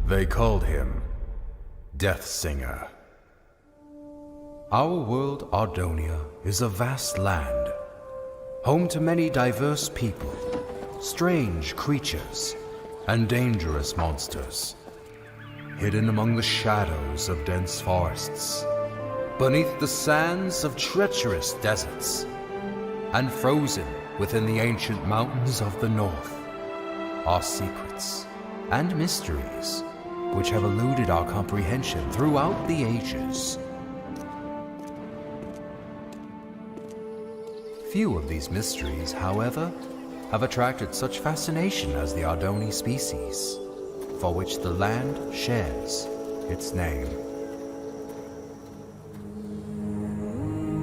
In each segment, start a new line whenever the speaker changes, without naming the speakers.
They called him Death Singer. Our world, Ardonia, is a vast land, home to many diverse people, strange creatures, and dangerous monsters, hidden among the shadows of dense forests, beneath the sands of treacherous deserts, and frozen within the ancient mountains of the north, are secrets and mysteries which have eluded our comprehension throughout the ages. Few of these mysteries, however, have attracted such fascination as the Ardoni species, for which the land shares its name.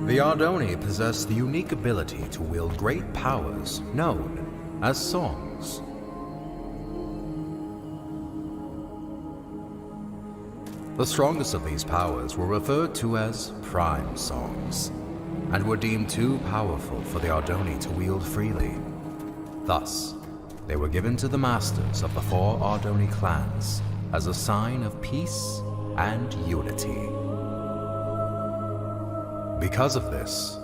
The Ardoni possess the unique ability to wield great powers known as songs. The strongest of these powers were referred to as prime songs, and were deemed too powerful for the Ardoni to wield freely. Thus, they were given to the masters of the 4 Ardoni clans as a sign of peace and unity. Because of this,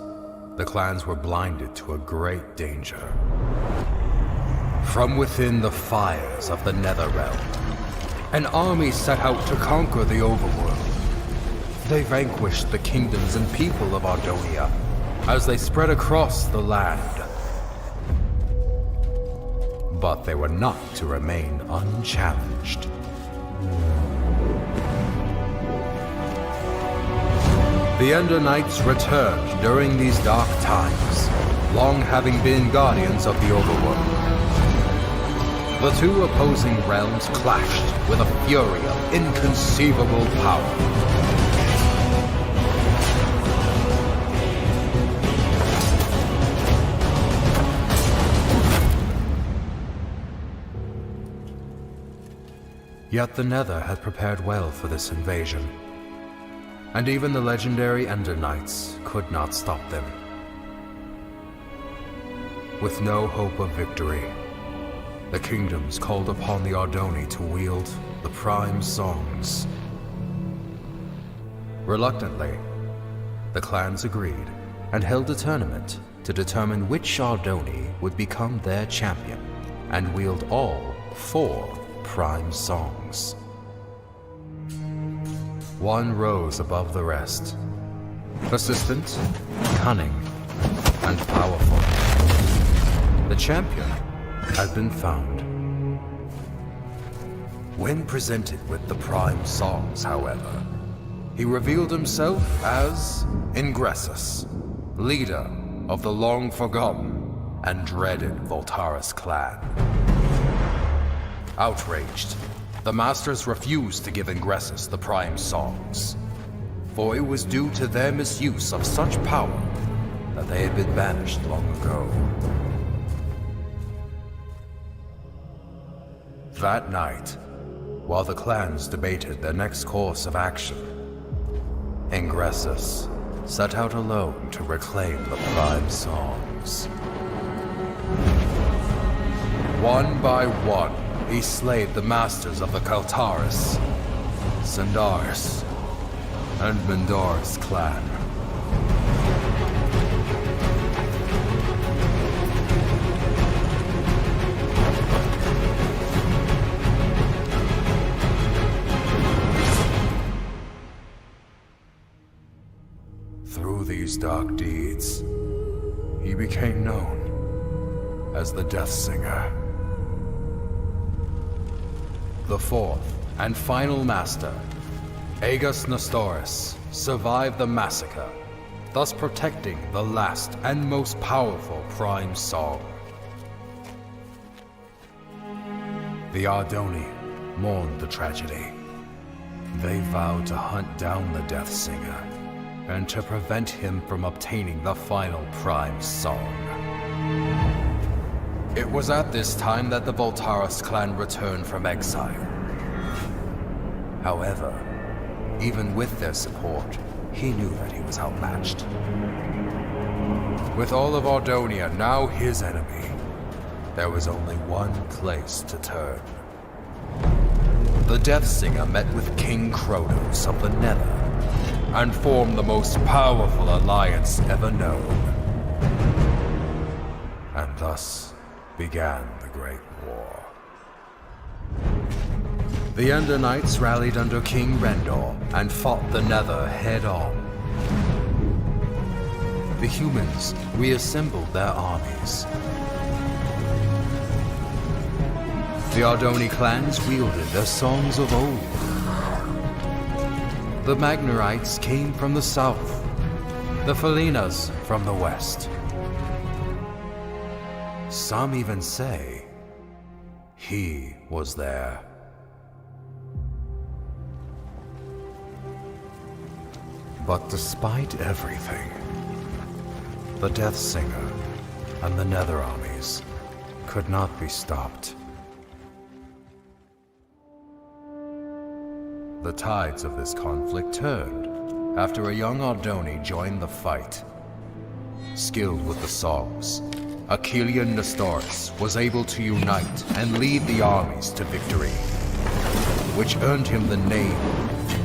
the clans were blinded to a great danger. From within the fires of the Netherrealm, an army set out to conquer the overworld. They vanquished the kingdoms and people of Ardonia as they spread across the land. But they were not to remain unchallenged. The Ender Knights returned during these dark times, long having been guardians of the overworld. The 2 opposing realms clashed with a fury of inconceivable power. Yet the Nether had prepared well for this invasion, and even the legendary Ender Knights could not stop them. With no hope of victory, the kingdoms called upon the Ardoni to wield the prime songs. Reluctantly, the clans agreed and held a tournament to determine which Ardoni would become their champion and wield all 4 prime songs. One rose above the rest, persistent, cunning, and powerful. The champion had been found. When presented with the prime songs, however, he revealed himself as Ingressus, leader of the long-forgotten and dreaded Voltaris clan. Outraged, the masters refused to give Ingressus the prime songs, for it was due to their misuse of such power that they had been banished long ago. That night, while the clans debated their next course of action, Ingressus set out alone to reclaim the prime songs. One by one, he slayed the masters of the Kaltaris, Sandaris, and Mendoris clan. Through these dark deeds, he became known as the Death Singer. The 4th and final master, Aegis Nestoris, survived the massacre, thus protecting the last and most powerful prime song. The Ardoni mourned the tragedy. They vowed to hunt down the Death Singer and to prevent him from obtaining the final prime song. It was at this time that the Voltaris clan returned from exile. However, even with their support, he knew that he was outmatched. With all of Ardonia now his enemy, there was only one place to turn. the Death Singer met with King Kronos of the Nether and formed the most powerful alliance ever known. And thus began the Great War. The Ender Knights rallied under King Rendor and fought the Nether head-on. The humans reassembled their armies. The Ardoni clans wielded their songs of old. The Magnerites came from the south, the Felinas from the west. Some even say he was there. But despite everything, the Death Singer and the Nether armies could not be stopped. The tides of this conflict turned after a young Ardoni joined the fight. Skilled with the songs, Achillean Nestoris was able to unite and lead the armies to victory, which earned him the name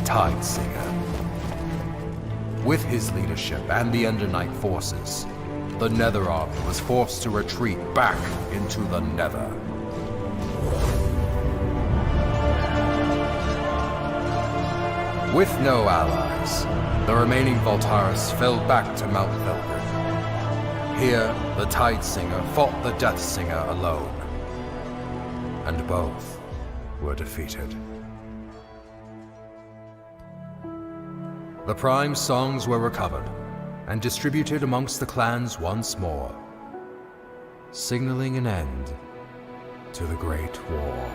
Tide Singer. With his leadership and the Ender Knight forces, the Nether army was forced to retreat back into the Nether. With no allies, the remaining Voltaris fell back to Mount Velgrin. Here, the Tide Singer fought the Death Singer alone, and both were defeated. The Prime songs were recovered and distributed amongst the clans once more, signaling an end to the Great War.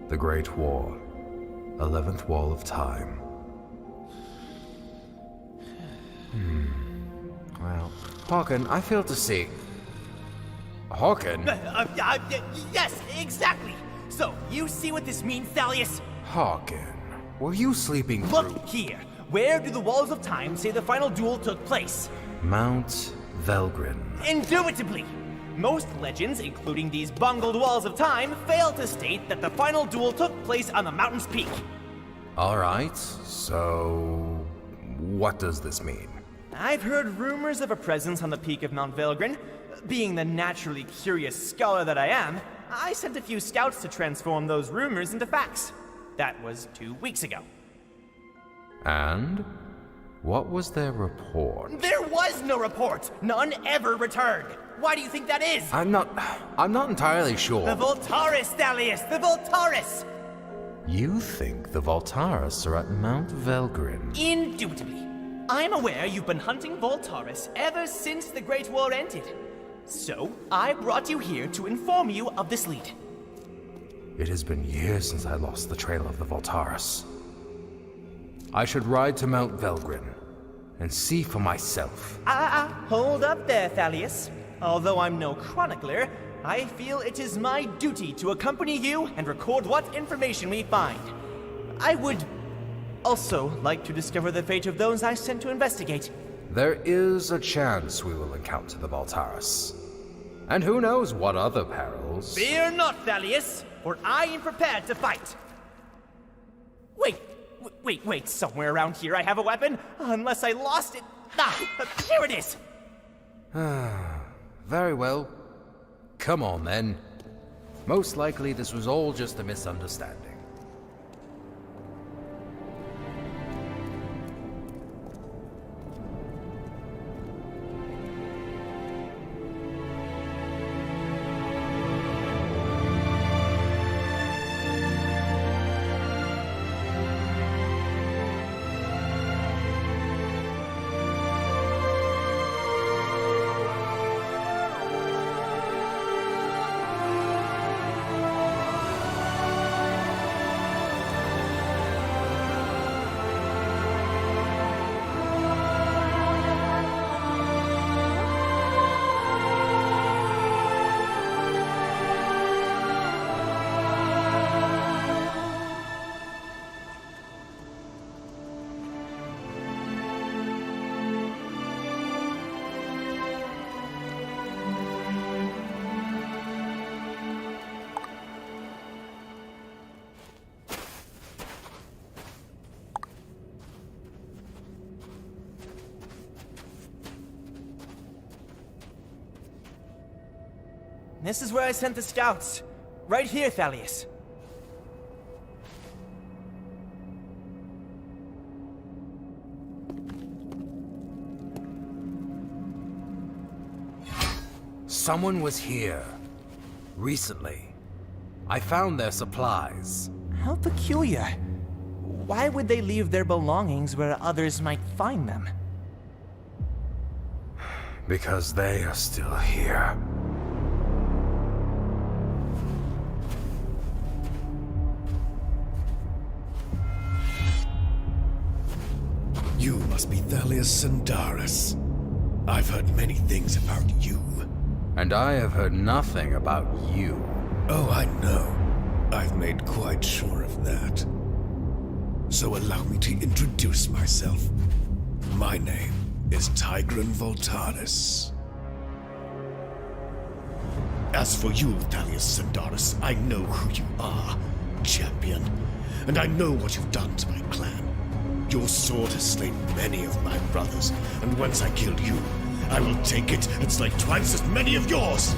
The Great War, 11th Wall of Time. Well, Hawken, I fail to see. Hawken?
Yes, exactly. So, you see what this means, Thalius?
Hawken, were you sleeping through?
Look here. Where do the Walls of Time say the final duel took place?
Mount Velgrin.
Indubitably. Most legends, including these bungled Walls of Time, fail to state that the final duel took place on the mountain's peak.
Alright, so what does this mean?
I've heard rumors of a presence on the peak of Mount Velgrin. Being the naturally curious scholar that I am, I sent a few scouts to transform those rumors into facts. That was 2 weeks ago.
And? What was their report?
There was no report! None ever returned! Why do you think that is?
I'm not entirely sure.
The Voltaris, Thalius! The Voltaris!
You think the Voltaris are at Mount Velgrin?
Indubitably. I'm aware you've been hunting Voltaris ever since the Great War ended. So, I brought you here to inform you of this lead.
It has been years since I lost the trail of the Voltaris. I should ride to Mount Velgrin and see for myself.
Hold up there, Thalius. Although I'm no chronicler, I feel it is my duty to accompany you and record what information we find. I would also like to discover the fate of those I sent to investigate.
There is a chance we will encounter the Voltaris. And who knows what other perils.
Fear not, Thalius, for I am prepared to fight. Wait, somewhere around here I have a weapon, unless I lost it. Here it is.
Very well. Come on, then. Most likely this was all just a misunderstanding.
This is where I sent the scouts. Right here, Thalius.
Someone was here. Recently. I found their supplies.
How peculiar. Why would they leave their belongings where others might find them?
Because they are still here.
You must be Thalius Sandaris. I've heard many things about you.
And I have heard nothing about you.
Oh, I know. I've made quite sure of that. So allow me to introduce myself. My name is Tigran Voltaris. As for you, Thalius Sandaris, I know who you are, champion. And I know what you've done to my clan. Your sword has slain many of my brothers, and once I kill you, I will take it and slay twice as many of yours!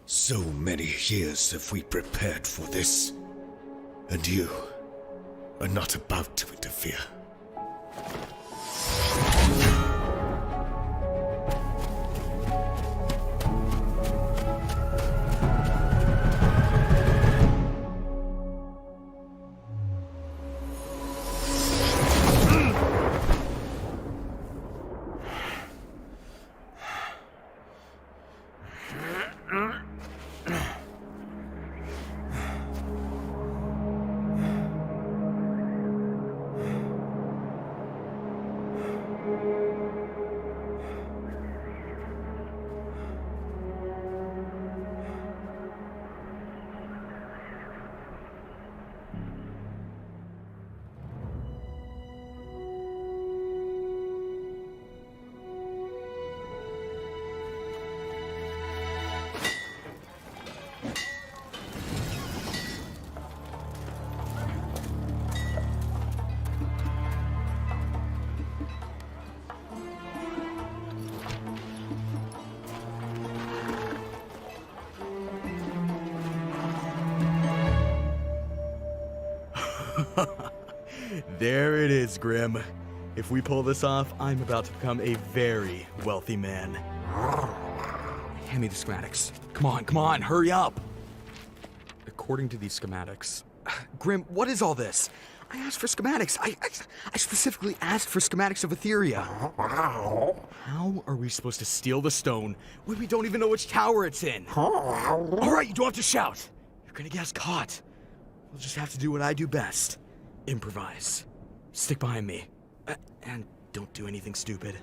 So many years have we prepared for this, and you are not about to interfere.
There it is, Grim. If we pull this off, I'm about to become a very wealthy man. Hand me the schematics. Come on, hurry up! According to these schematics... Grim, what is all this? I asked for schematics. I specifically asked for schematics of Etheria. How are we supposed to steal the stone when we don't even know which tower it's in? Alright, you don't have to shout. You're gonna get us caught. We'll just have to do what I do best. Improvise. Stick behind me. And Don't do anything stupid.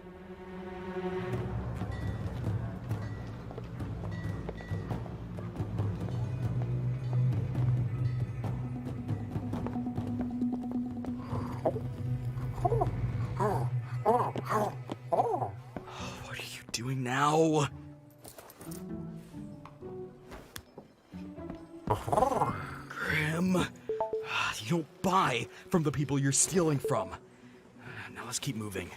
What are you doing now? Grim, you don't buy from the people you're stealing from. Now let's keep moving.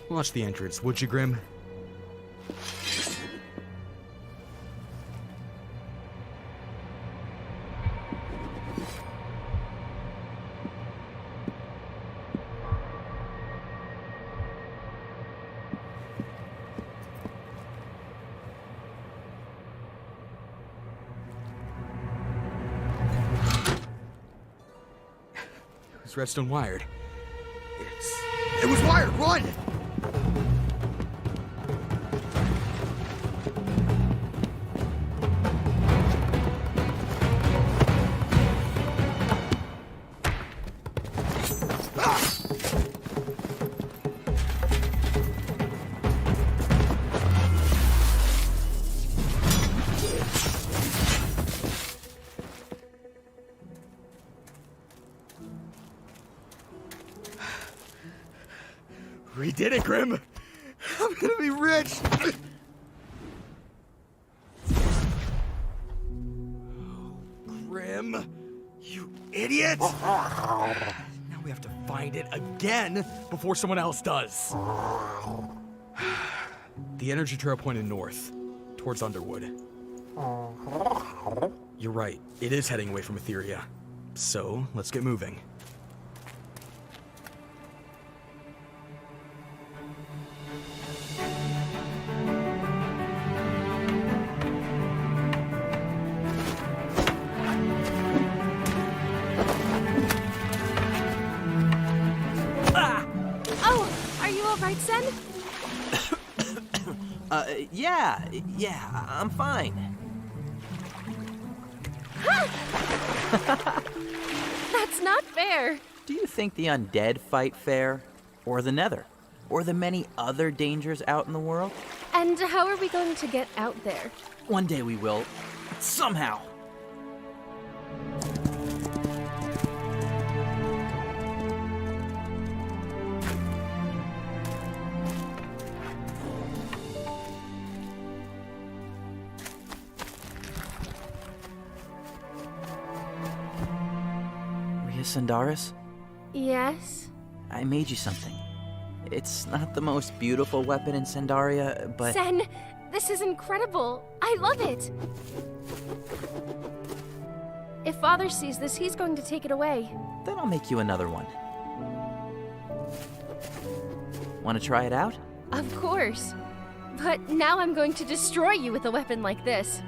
Watch the entrance, would you, Grim? Is redstone wired? It was wired! Run! We did it, Grim! I'm gonna be rich! Grim, you idiot! Now we have to find it again before someone else does. The energy trail pointed north, towards Underwood. You're right, it is heading away from Etheria. So, let's get moving.
Yeah, I'm fine.
That's not fair.
Do you think the undead fight fair? Or the nether? Or the many other dangers out in the world?
And how are we going to get out there?
One day we will. Somehow. Sandaris?
Yes?
I made you something. It's not the most beautiful weapon in Sandaria, but...
Sen, this is incredible. I love it. If Father sees this, he's going to take it away.
Then I'll make you another one. Want to try it out?
Of course. But now I'm going to destroy you with a weapon like this.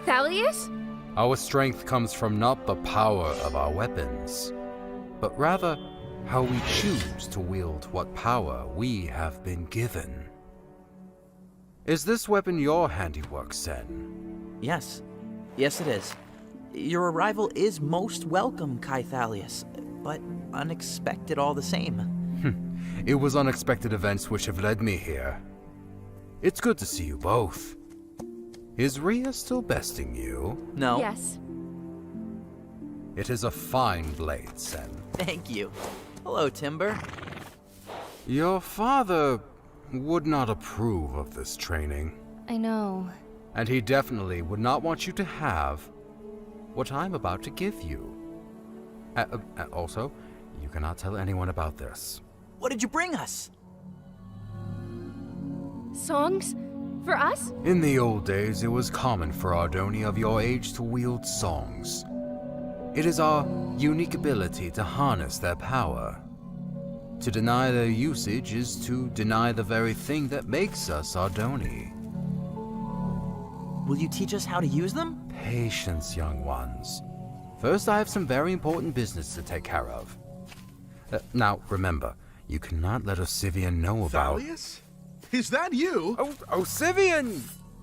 Thalius?
Our strength comes from not the power of our weapons, but rather how we choose to wield what power we have been given. Is this weapon your handiwork, Sen?
Yes. Yes, it is. Your arrival is most welcome, Kai Thalius, but unexpected all the same.
It was unexpected events which have led me here. It's good to see you both. Is Rhea still besting you?
No.
Yes.
It is a fine blade, Sen.
Thank you. Hello, Timber.
Your father would not approve of this training.
I know.
And he definitely would not want you to have what I'm about to give you. Also, you cannot tell anyone about this.
What did you bring us?
Songs? For us?
In the old days, it was common for Ardoni of your age to wield songs. It is our unique ability to harness their power. To deny their usage is to deny the very thing that makes us Ardoni.
Will you teach us how to use them?
Patience, young ones. First, I have some very important business to take care of. Now, remember, you cannot let Osivian know about...
Thalius? Is that you?
Oh, Osivian!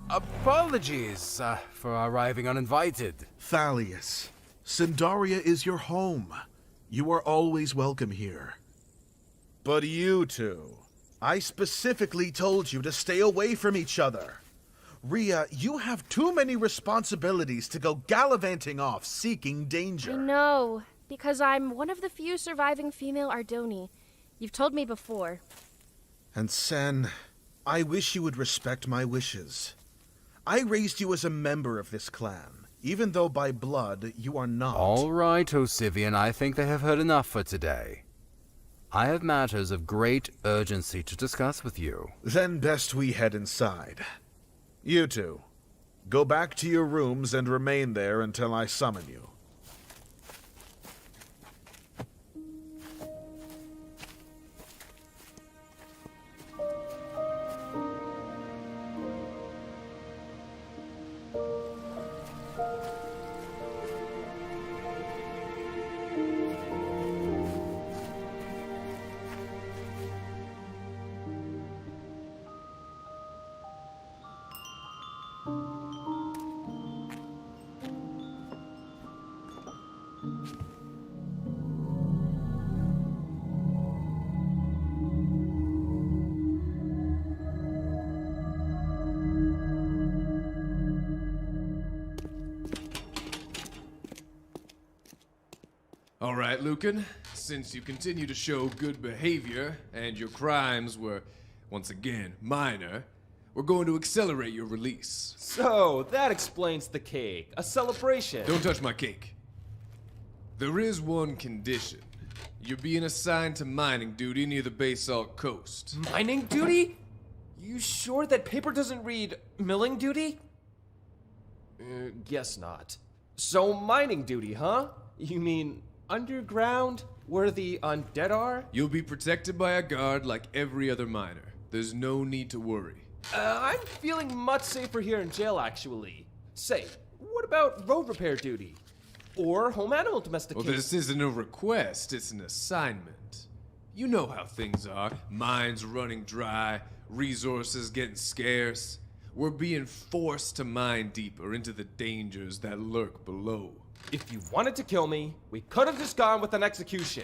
Apologies for arriving uninvited.
Thalius, Sindaria is your home. You are always welcome here. But you two, I specifically told you to stay away from each other. Rhea, you have too many responsibilities to go gallivanting off seeking danger.
I know, because I'm one of the few surviving female Ardoni. You've told me before.
And Sen, I wish you would respect my wishes. I raised you as a member of this clan, even though by blood you are not.
All right, Osivian, I think they have heard enough for today. I have matters of great urgency to discuss with you.
Then best we head inside. You two, go back to your rooms and remain there until I summon you.
All right, Lucan, since you continue to show good behavior and your crimes were, once again, minor, we're going to accelerate your release.
So, that explains the cake. A celebration.
Don't touch my cake. There is one condition. You're being assigned to mining duty near the Basalt Coast.
Mining duty? You sure that paper doesn't read milling duty? Guess not. So, mining duty, huh? You mean underground, where the undead are?
You'll be protected by a guard like every other miner. There's no need to worry.
I'm feeling much safer here in jail, actually. Say, what about road repair duty? Or home animal domestication?
Well, this isn't a request, it's an assignment. You know how things are. Mines running dry, resources getting scarce. We're being forced to mine deeper into the dangers that lurk below.
If you wanted to kill me, we could have just gone with an execution.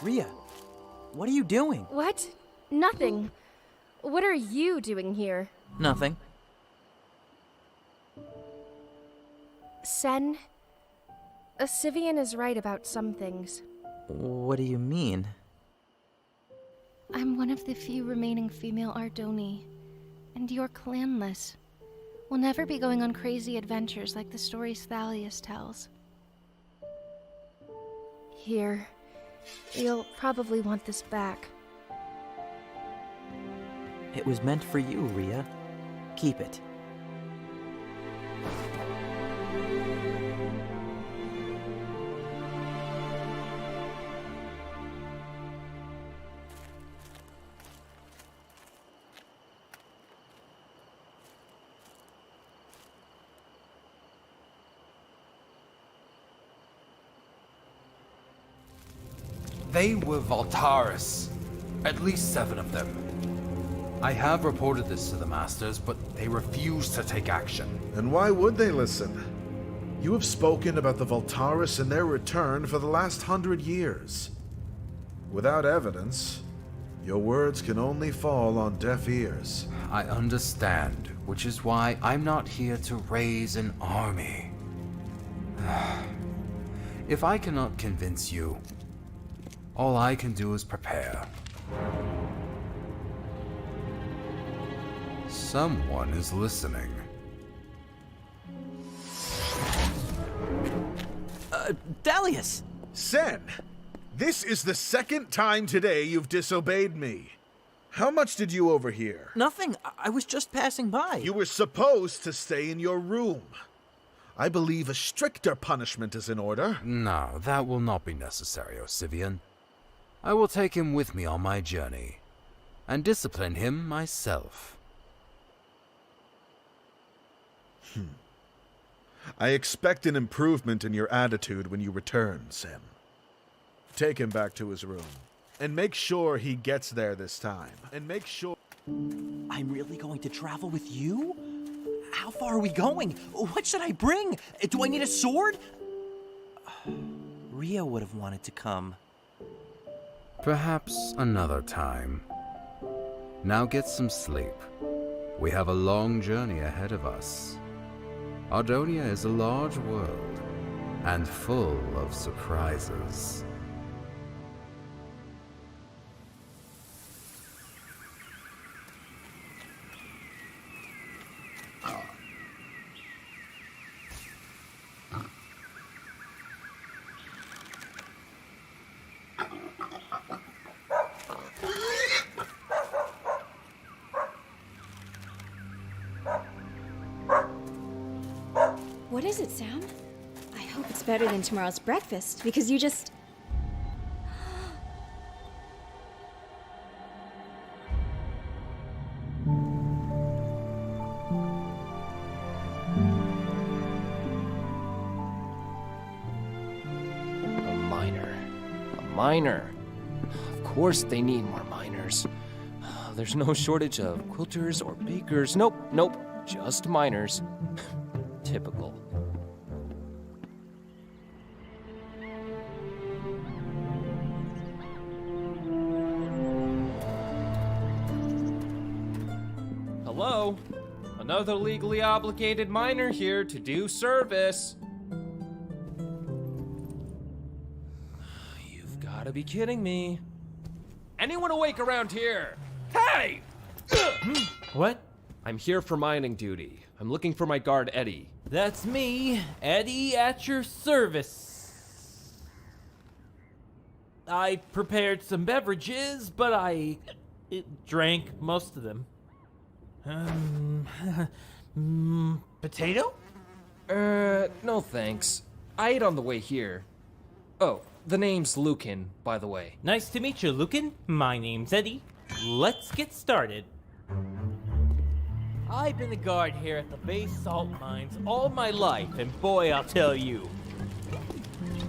Rhea, what are you doing?
What? Nothing. What are you doing here?
Nothing.
Sen, Osivian is right about some things.
What do you mean?
I'm one of the few remaining female Ardoni, and you're clanless. We'll never be going on crazy adventures like the stories Thalius tells. Here. You'll probably want this back.
It was meant for you, Rhea. Keep it.
They were Voltaris. At least 7 of them. I have reported this to the Masters, but they refuse to take action.
And why would they listen? You have spoken about the Voltaris and their return for the last 100 years. Without evidence, your words can only fall on deaf ears.
I understand, which is why I'm not here to raise an army. If I cannot convince you, all I can do is prepare. Someone is listening.
Dalius!
Sen, this is the second time today you've disobeyed me. How much did you overhear?
Nothing. I was just passing by.
You were supposed to stay in your room. I believe a stricter punishment is in order.
No, that will not be necessary, Osivian. I will take him with me on my journey, and discipline him myself.
I expect an improvement in your attitude when you return, Sen. Take him back to his room, and make sure he gets there this time. And make sure...
I'm really going to travel with you? How far are we going? What should I bring? Do I need a sword? Ria would have wanted to come.
Perhaps another time. Now get some sleep. We have a long journey ahead of us. Ardonia is a large world, and full of surprises.
What is it, Sam? I hope it's better than tomorrow's breakfast, because you just...
A miner. A miner. Of course they need more miners. There's no shortage of quilters or bakers. Nope, just miners. Typical. Hello? Another legally obligated miner here to do service. You've gotta be kidding me. Anyone awake around here? Hey!
What?
I'm here for mining duty. I'm looking for my guard, Eddie.
That's me, Eddie, at your service. I prepared some beverages, but I drank most of them. Potato?
No thanks. I ate on the way here. Oh, the name's Lucan, by the way.
Nice to meet you, Lucan. My name's Eddie. Let's get started. I've been a guard here at the base salt mines all my life, and boy, I'll tell you,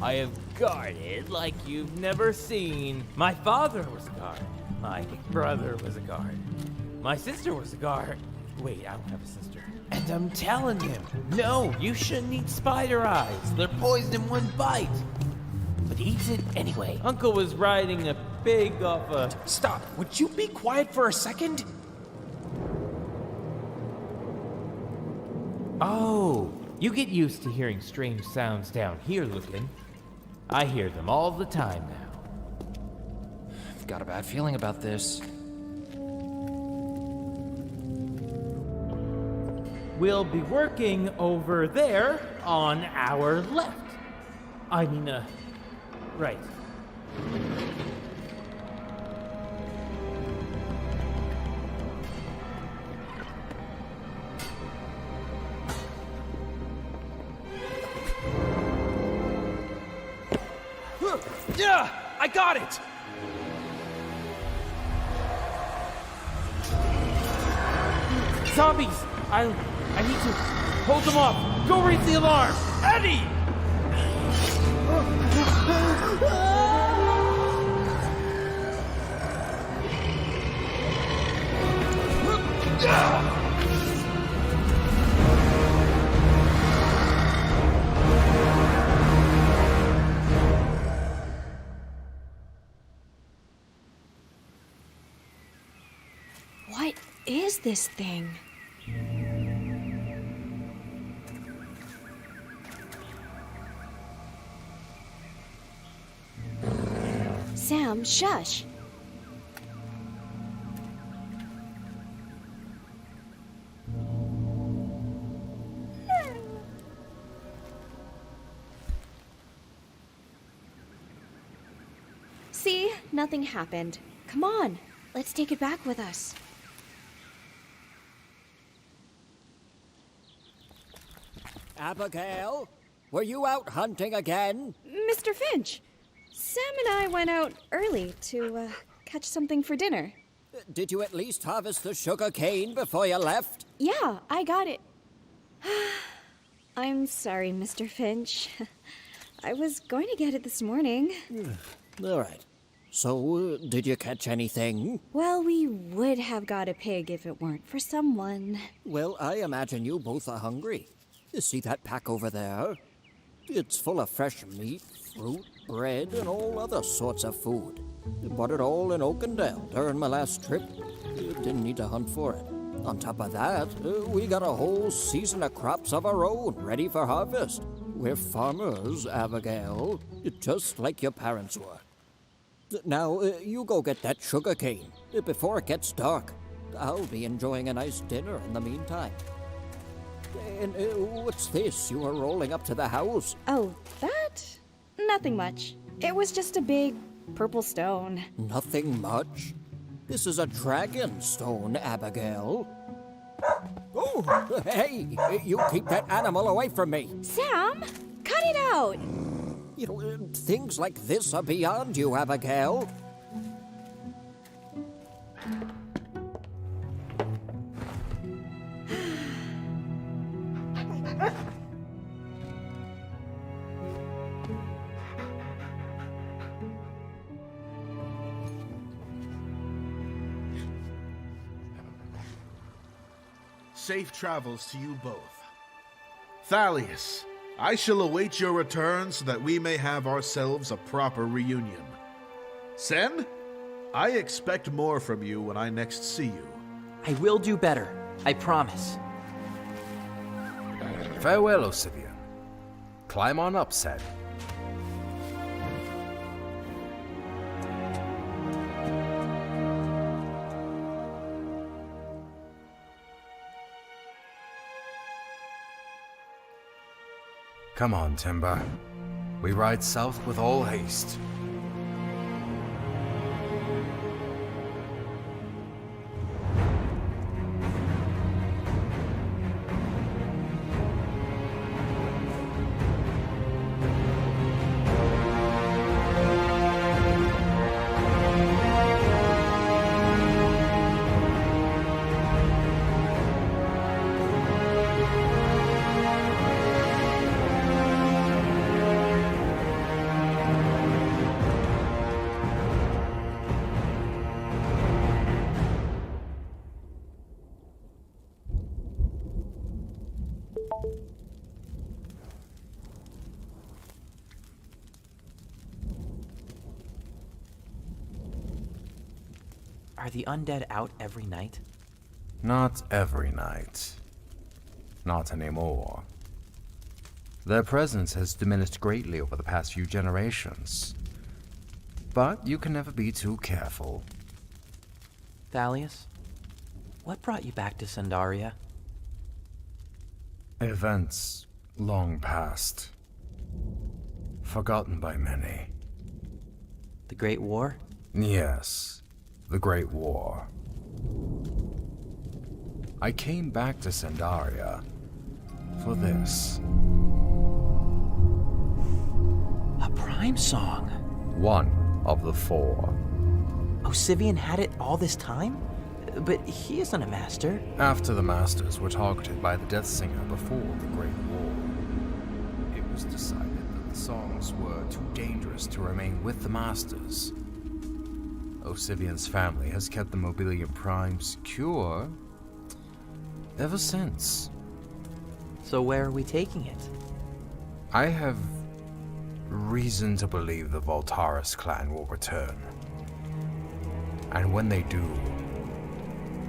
I have guarded like you've never seen. My father was a guard. My brother was a guard. My sister was a guard. Wait, I don't have a sister. And I'm telling him, no, you shouldn't eat spider eyes. They're poisoned in one bite. But he eats it anyway. Uncle was riding a pig off a...
Stop! Would you be quiet for a second?
Oh, you get used to hearing strange sounds down here, Lucan. I hear them all the time now.
I've got a bad feeling about this.
We'll be working over there on our left. I mean, right.
Yeah, I got it!
Zombies! I need to hold them off. Go raise the alarm.
Eddie!
What is this thing? Sam, shush. See? Nothing happened. Come on, let's take it back with us.
Abigail, were you out hunting again?
Mr. Finch, Sam and I went out early to catch something for dinner.
Did you at least harvest the sugar cane before you left?
Yeah, I got it. I'm sorry, Mr. Finch. I was going to get it this morning.
All right. So, did you catch anything?
Well, we would have got a pig if it weren't for someone.
Well, I imagine you both are hungry. You see that pack over there? It's full of fresh meat, fruit, bread, and all other sorts of food. Bought it all in Oakendale during my last trip. Didn't need to hunt for it. On top of that, we got a whole season of crops of our own ready for harvest. We're farmers, Abigail, just like your parents were. Now, you go get that sugar cane before it gets dark. I'll be enjoying a nice dinner in the meantime. And what's this you are rolling up to the house?
Oh, that? Nothing much. It was just a big purple stone.
Nothing much? This is a dragon stone, Abigail. Oh, hey, you keep that animal away from me.
Sam, cut it out.
You know, things like this are beyond you, Abigail.
Safe travels to you both. Thalius, I shall await your return so that we may have ourselves a proper reunion. Sen, I expect more from you when I next see you.
I will do better. I promise.
Farewell, Osivian. Climb on up, Sen. Come on, Timber. We ride south with all haste.
Are the undead out every night?
Not every night. Not anymore. Their presence has diminished greatly over the past few generations. But you can never be too careful.
Thalius, what brought you back to Sandaria?
Events long past. Forgotten by many.
The Great War?
Yes. The Great War. I came back to Sandaria for this.
A Prime song?
One of the four.
Osivian had it all this time? But he isn't a master.
After the masters were targeted by the Death Singer before the Great War, it was decided that the songs were too dangerous to remain with the masters. Osivian's family has kept the Mobilian Prime secure ever since.
So where are we taking it?
I have reason to believe the Voltaris clan will return. And when they do,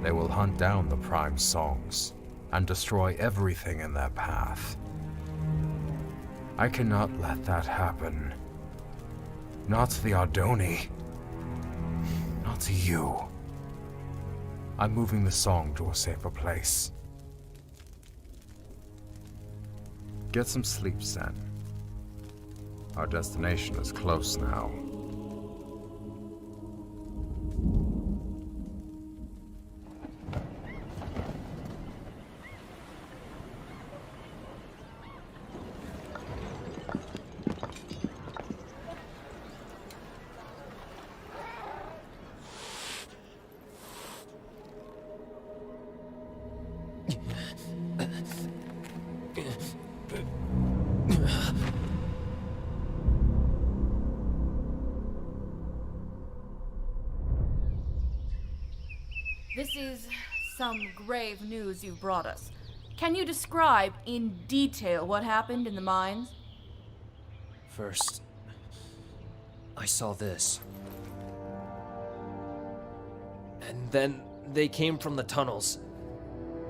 they will hunt down the Prime songs and destroy everything in their path. I cannot let that happen. Not to the Ardoni. Not to you. I'm moving the song to a safer place. Get some sleep, Sen. Our destination is close now.
This is some grave news you've brought us. Can you describe in detail what happened in the mines?
First, I saw this. And then they came from the tunnels.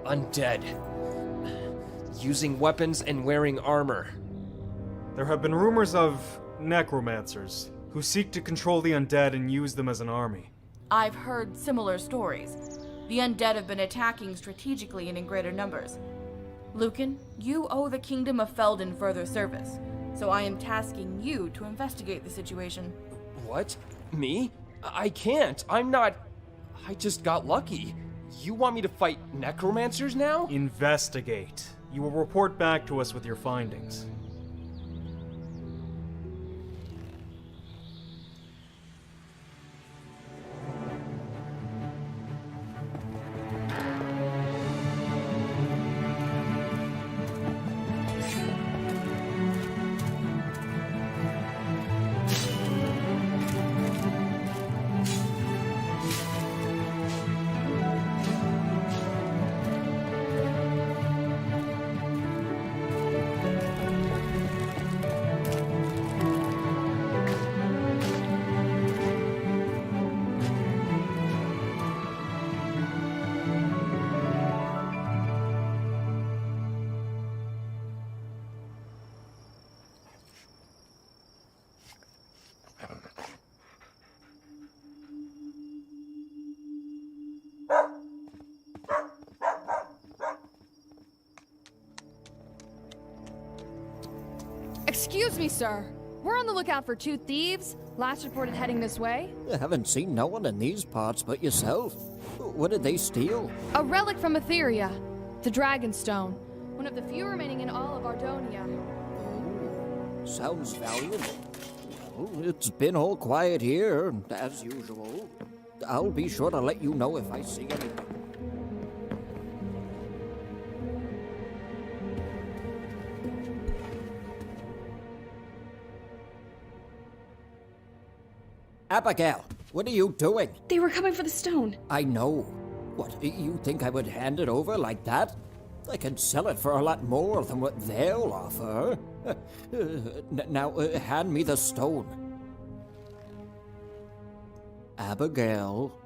Undead. Using weapons and wearing armor.
There have been rumors of necromancers who seek to control the undead and use them as an army.
I've heard similar stories. The undead have been attacking strategically and in greater numbers. Lucan, you owe the Kingdom of Felden further service, so I am tasking you to investigate the situation.
What? Me? I can't. I'm not... I just got lucky. You want me to fight necromancers now?
Investigate. You will report back to us with your findings.
Excuse me, sir. We're on the lookout for 2 thieves. Last reported heading this way.
I haven't seen no one in these parts but yourself. What did they steal?
A relic from Etheria. The Dragonstone. One of the few remaining in all of Ardonia.
Sounds valuable. Well, it's been all quiet here, as usual. I'll be sure to let you know if I see anything. Abigail, what are you doing?
They were coming for the stone.
I know. What, you think I would hand it over like that? I can sell it for a lot more than what they'll offer. Now, hand me the stone. Abigail.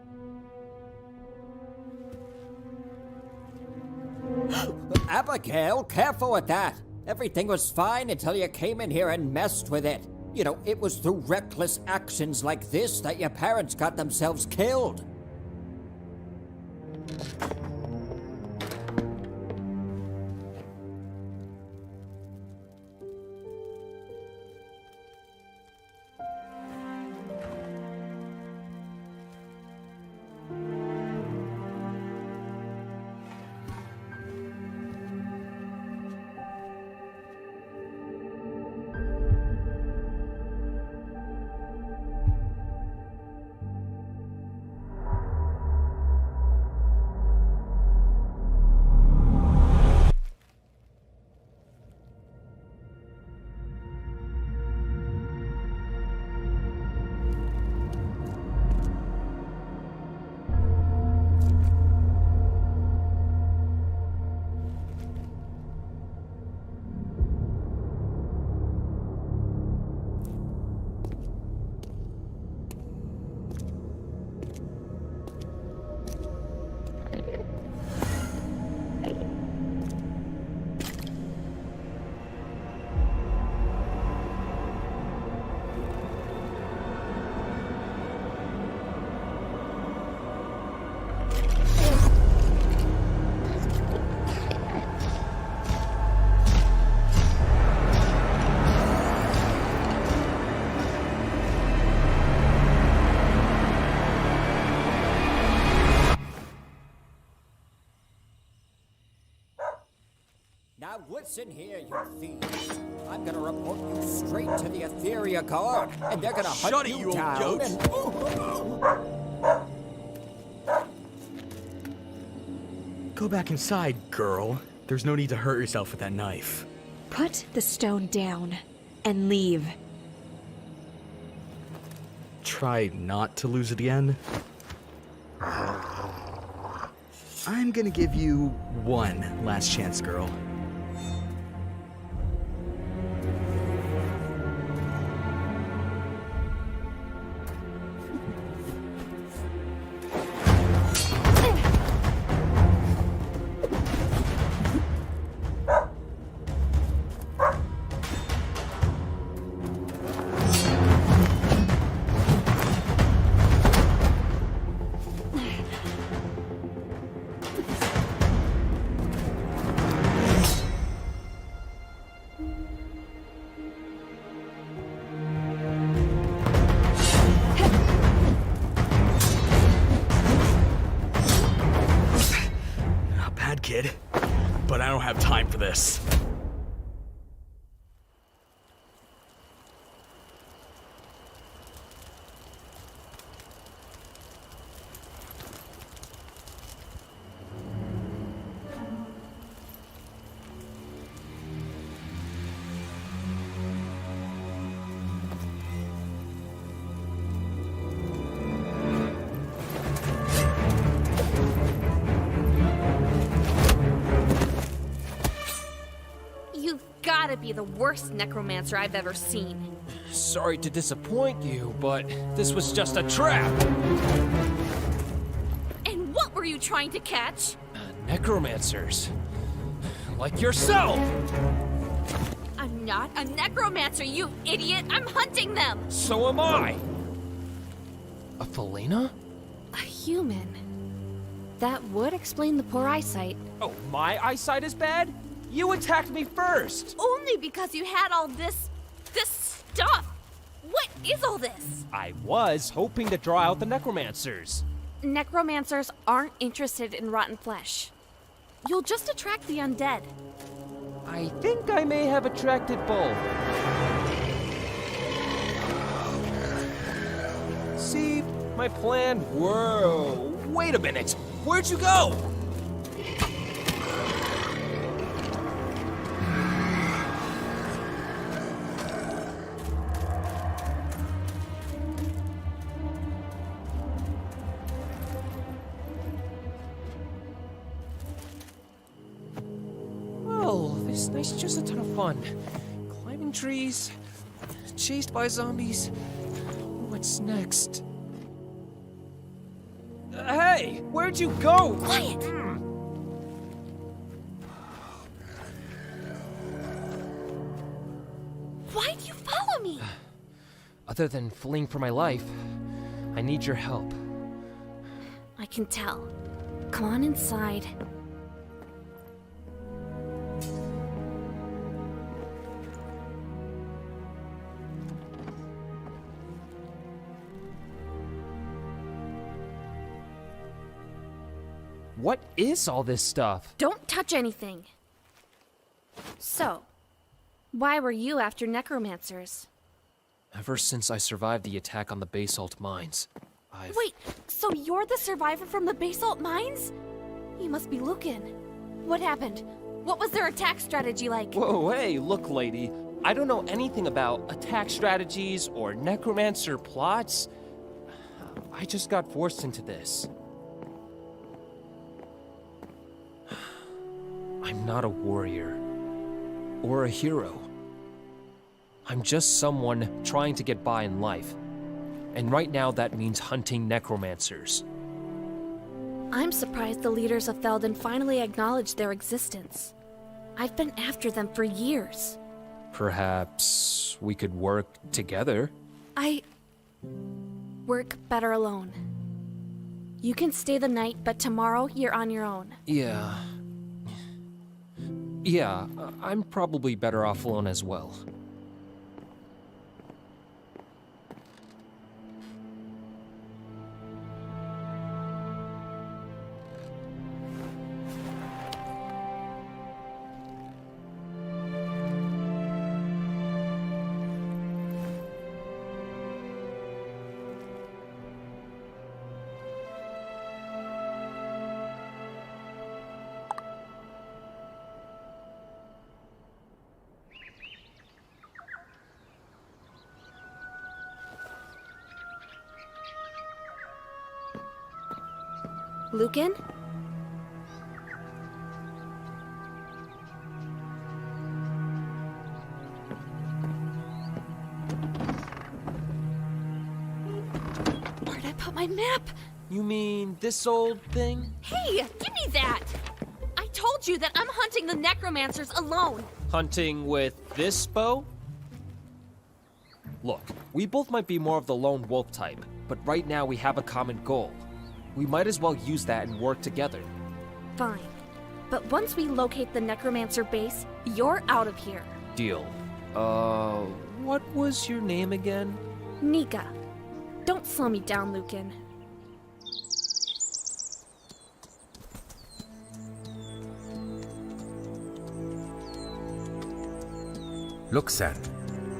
Abigail, careful with that. Everything was fine until you came in here and messed with it. You know, it was through reckless actions like this that your parents got themselves killed. Now listen here, you thieves. I'm gonna report you straight to the Etheria Guard, and they're gonna hunt
Shut it,
you
you old
down
goat. Go back inside, girl. There's no need to hurt yourself with that knife.
Put the stone down and leave.
Try not to lose it again. I'm gonna give you one last chance, girl. Kid, but I don't have time for this.
Gotta be the worst necromancer I've ever seen.
Sorry to disappoint you, but this was just a trap.
And what were you trying to catch?
Necromancers. Like yourself!
I'm not a necromancer, you idiot! I'm hunting them!
So am I! A Felina?
A human. That would explain the poor eyesight.
Oh, my eyesight is bad? You attacked me first!
Only because you had all this stuff! What is all this?
I was hoping to draw out the necromancers.
Necromancers aren't interested in rotten flesh. You'll just attract the undead.
I think I may have attracted both. See, my plan... Whoa, wait a minute! Where'd you go? This night's just a ton of fun. Climbing trees, chased by zombies. What's next? Hey, where'd you go?
Quiet! Why'd you follow me?
Other than fleeing for my life, I need your help.
I can tell. Come on inside.
What is all this stuff?
Don't touch anything. So, why were you after necromancers?
Ever since I survived the attack on the basalt mines, I've...
Wait, so you're the survivor from the basalt mines? You must be Lucan. What happened? What was their attack strategy like?
Whoa, hey, look, lady. I don't know anything about attack strategies or necromancer plots. I just got forced into this. I'm not a warrior or a hero. I'm just someone trying to get by in life. And right now that means hunting necromancers.
I'm surprised the leaders of Felden finally acknowledged their existence. I've been after them for years.
Perhaps we could work together?
I work better alone. You can stay the night, but tomorrow you're on your own.
Yeah, I'm probably better off alone as well.
Lucan? But my map!
You mean this old thing?
Hey, give me that! I told you that I'm hunting the necromancers alone!
Hunting with this bow? Look, we both might be more of the lone wolf type, but right now we have a common goal. We might as well use that and work together.
Fine. But once we locate the necromancer base, you're out of here.
Deal. What was your name again?
Nika. Don't slow me down, Lucan.
Look, Sen.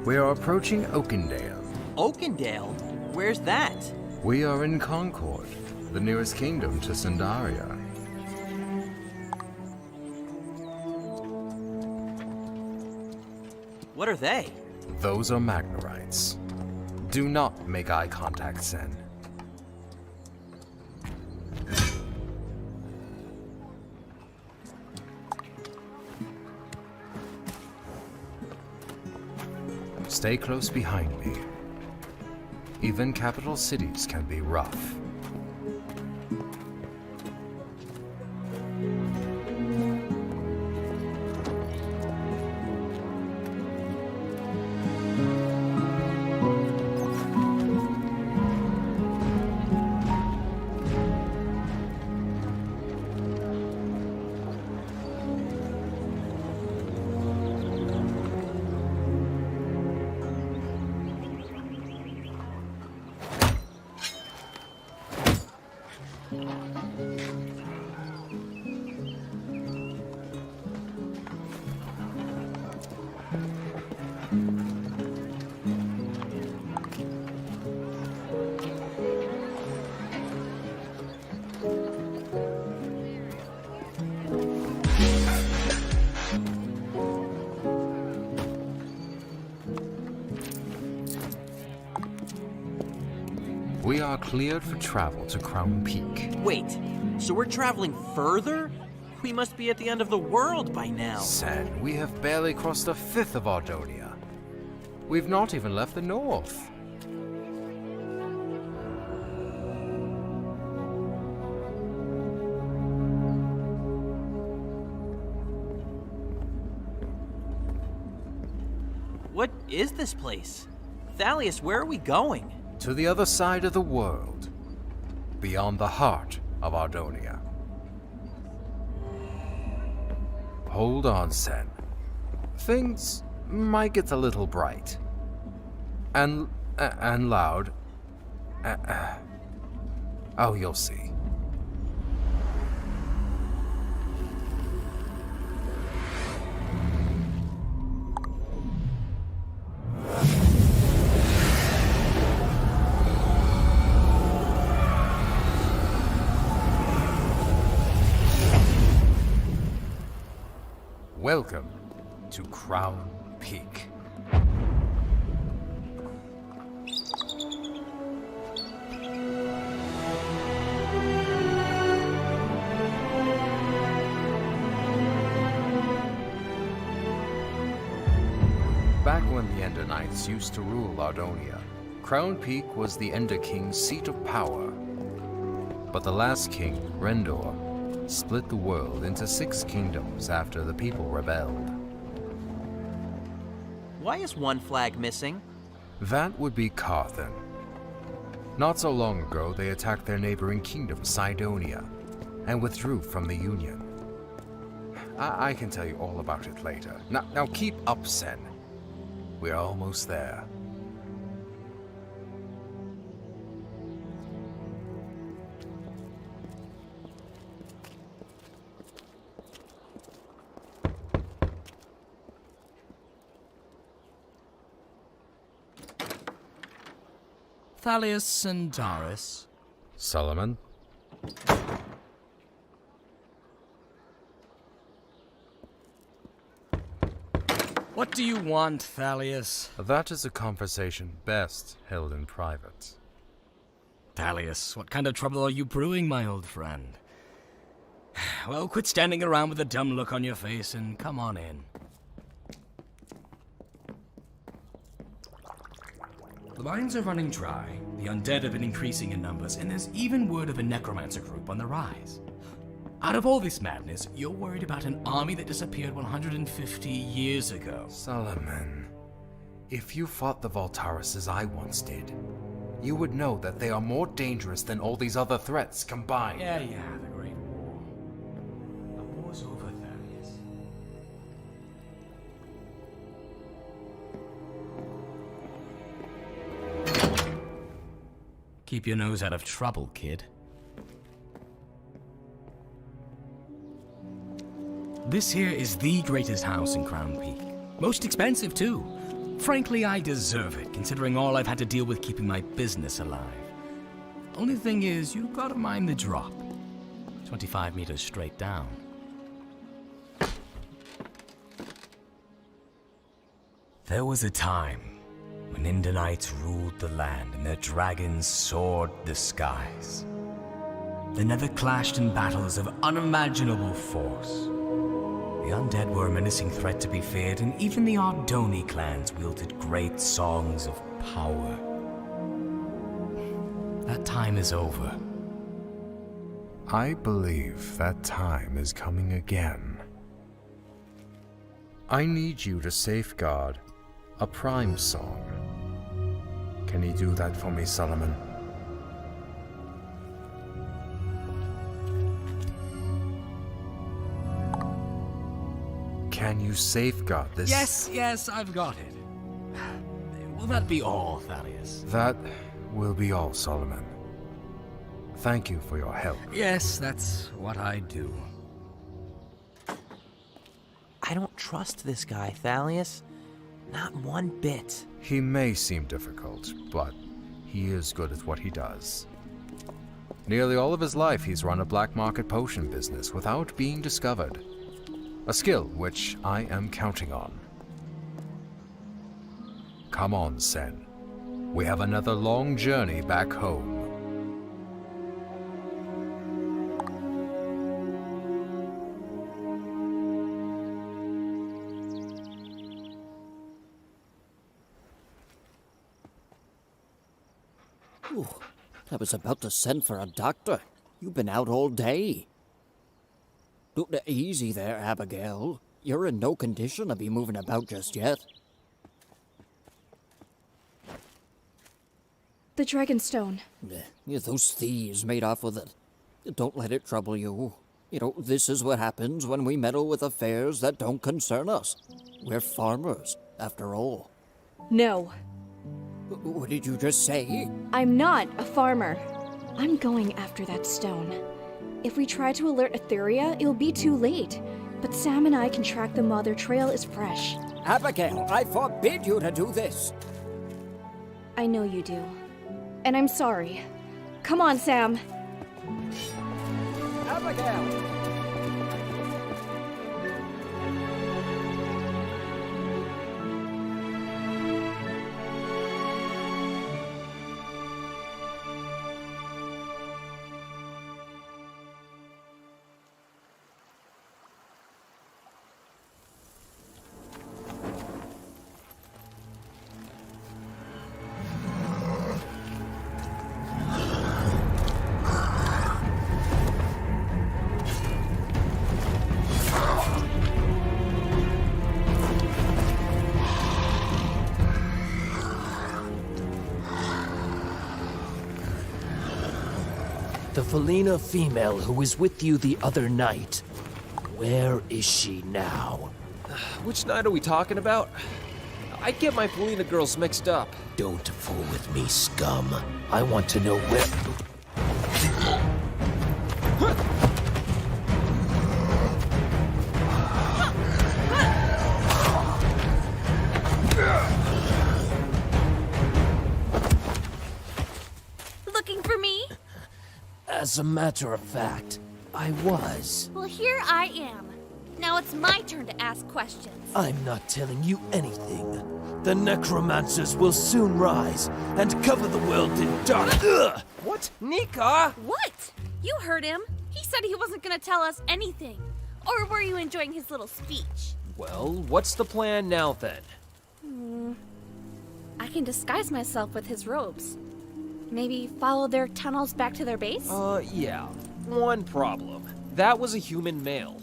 We are approaching Oakendale.
Oakendale? Where's that?
We are in Concord, the nearest kingdom to Sandaria.
What are they?
Those are Magnorites. Do not make eye contact, Sen. Stay close behind me. Even capital cities can be rough. We are cleared for travel to Crown Peak.
Wait, so we're traveling further? We must be at the end of the world by now.
Sen, we have barely crossed a fifth of Ardonia. We've not even left the north.
What is this place? Thalius, where are we going?
To the other side of the world. Beyond the heart of Ardonia. Hold on, Sen. Things might get a little bright. And loud. Oh, you'll see. Welcome to Crown Peak. Back when the Ender Knights used to rule Ardonia, Crown Peak was the Ender King's seat of power. But the last king, Rendor, split the world into 6 kingdoms after the people rebelled.
Why is one flag missing?
That would be Carthan. Not so long ago, they attacked their neighboring kingdom, Cydonia, and withdrew from the Union. I can tell you all about it later. Now keep up, Sen. We're almost there.
Thalius and Doris.
Solomon?
What do you want, Thalius?
That is a conversation best held in private.
Thalius, what kind of trouble are you brewing, my old friend? Well, quit standing around with a dumb look on your face and come on in. The mines are running dry, the undead have been increasing in numbers, and there's even word of a necromancer group on the rise. Out of all this madness, you're worried about an army that disappeared 150 years ago.
Solomon, if you fought the Voltaris as I once did, you would know that they are more dangerous than all these other threats combined.
Yeah, the Great War. The war's over, Thaddeus. Keep your nose out of trouble, kid. This here is the greatest house in Crown Peak. Most expensive, too. Frankly, I deserve it, considering all I've had to deal with keeping my business alive. Only thing is, you gotta mind the drop. 25 meters straight down. There was a time when Indanites ruled the land and their dragons soared the skies. They never clashed in battles of unimaginable force. The undead were a menacing threat to be feared, and even the Ardoni clans wielded great songs of power. That time is over.
I believe that time is coming again. I need you to safeguard a prime song. Can you do that for me, Solomon? Can you safeguard this?
Yes, I've got it. Will that be all, Thaddeus?
That will be all, Solomon. Thank you for your help.
Yes, that's what I do.
I don't trust this guy, Thaddeus. Not one bit.
He may seem difficult, but he is good at what he does. Nearly all of his life he's run a black market potion business without being discovered. A skill which I am counting on. Come on, Sen. We have another long journey back home.
Ooh, I was about to send for a doctor. You've been out all day. Easy there, Abigail. You're in no condition to be moving about just yet.
The Dragonstone.
Those thieves made off with it. Don't let it trouble you. You know, this is what happens when we meddle with affairs that don't concern us. We're farmers, after all.
No.
What did you just say?
I'm not a farmer. I'm going after that stone. If we try to alert Etheria, it'll be too late. But Sam and I can track them while their trail is fresh.
Abigail, I forbid you to do this.
I know you do. And I'm sorry. Come on, Sam.
Abigail!
The Felina female who was with you the other night. Where is she now?
Which night are we talking about? I get my Felina girls mixed up.
Don't fool with me, scum. I want to know where...
Looking for me?
As a matter of fact, I was.
Well, here I am. Now it's my turn to ask questions.
I'm not telling you anything. The necromancers will soon rise and cover the world in dark. Ugh!
What? Nika?
What? You heard him. He said he wasn't going to tell us anything. Or were you enjoying his little speech?
Well, what's the plan now then?
I can disguise myself with his robes. Maybe follow their tunnels back to their base?
Yeah. One problem. That was a human male.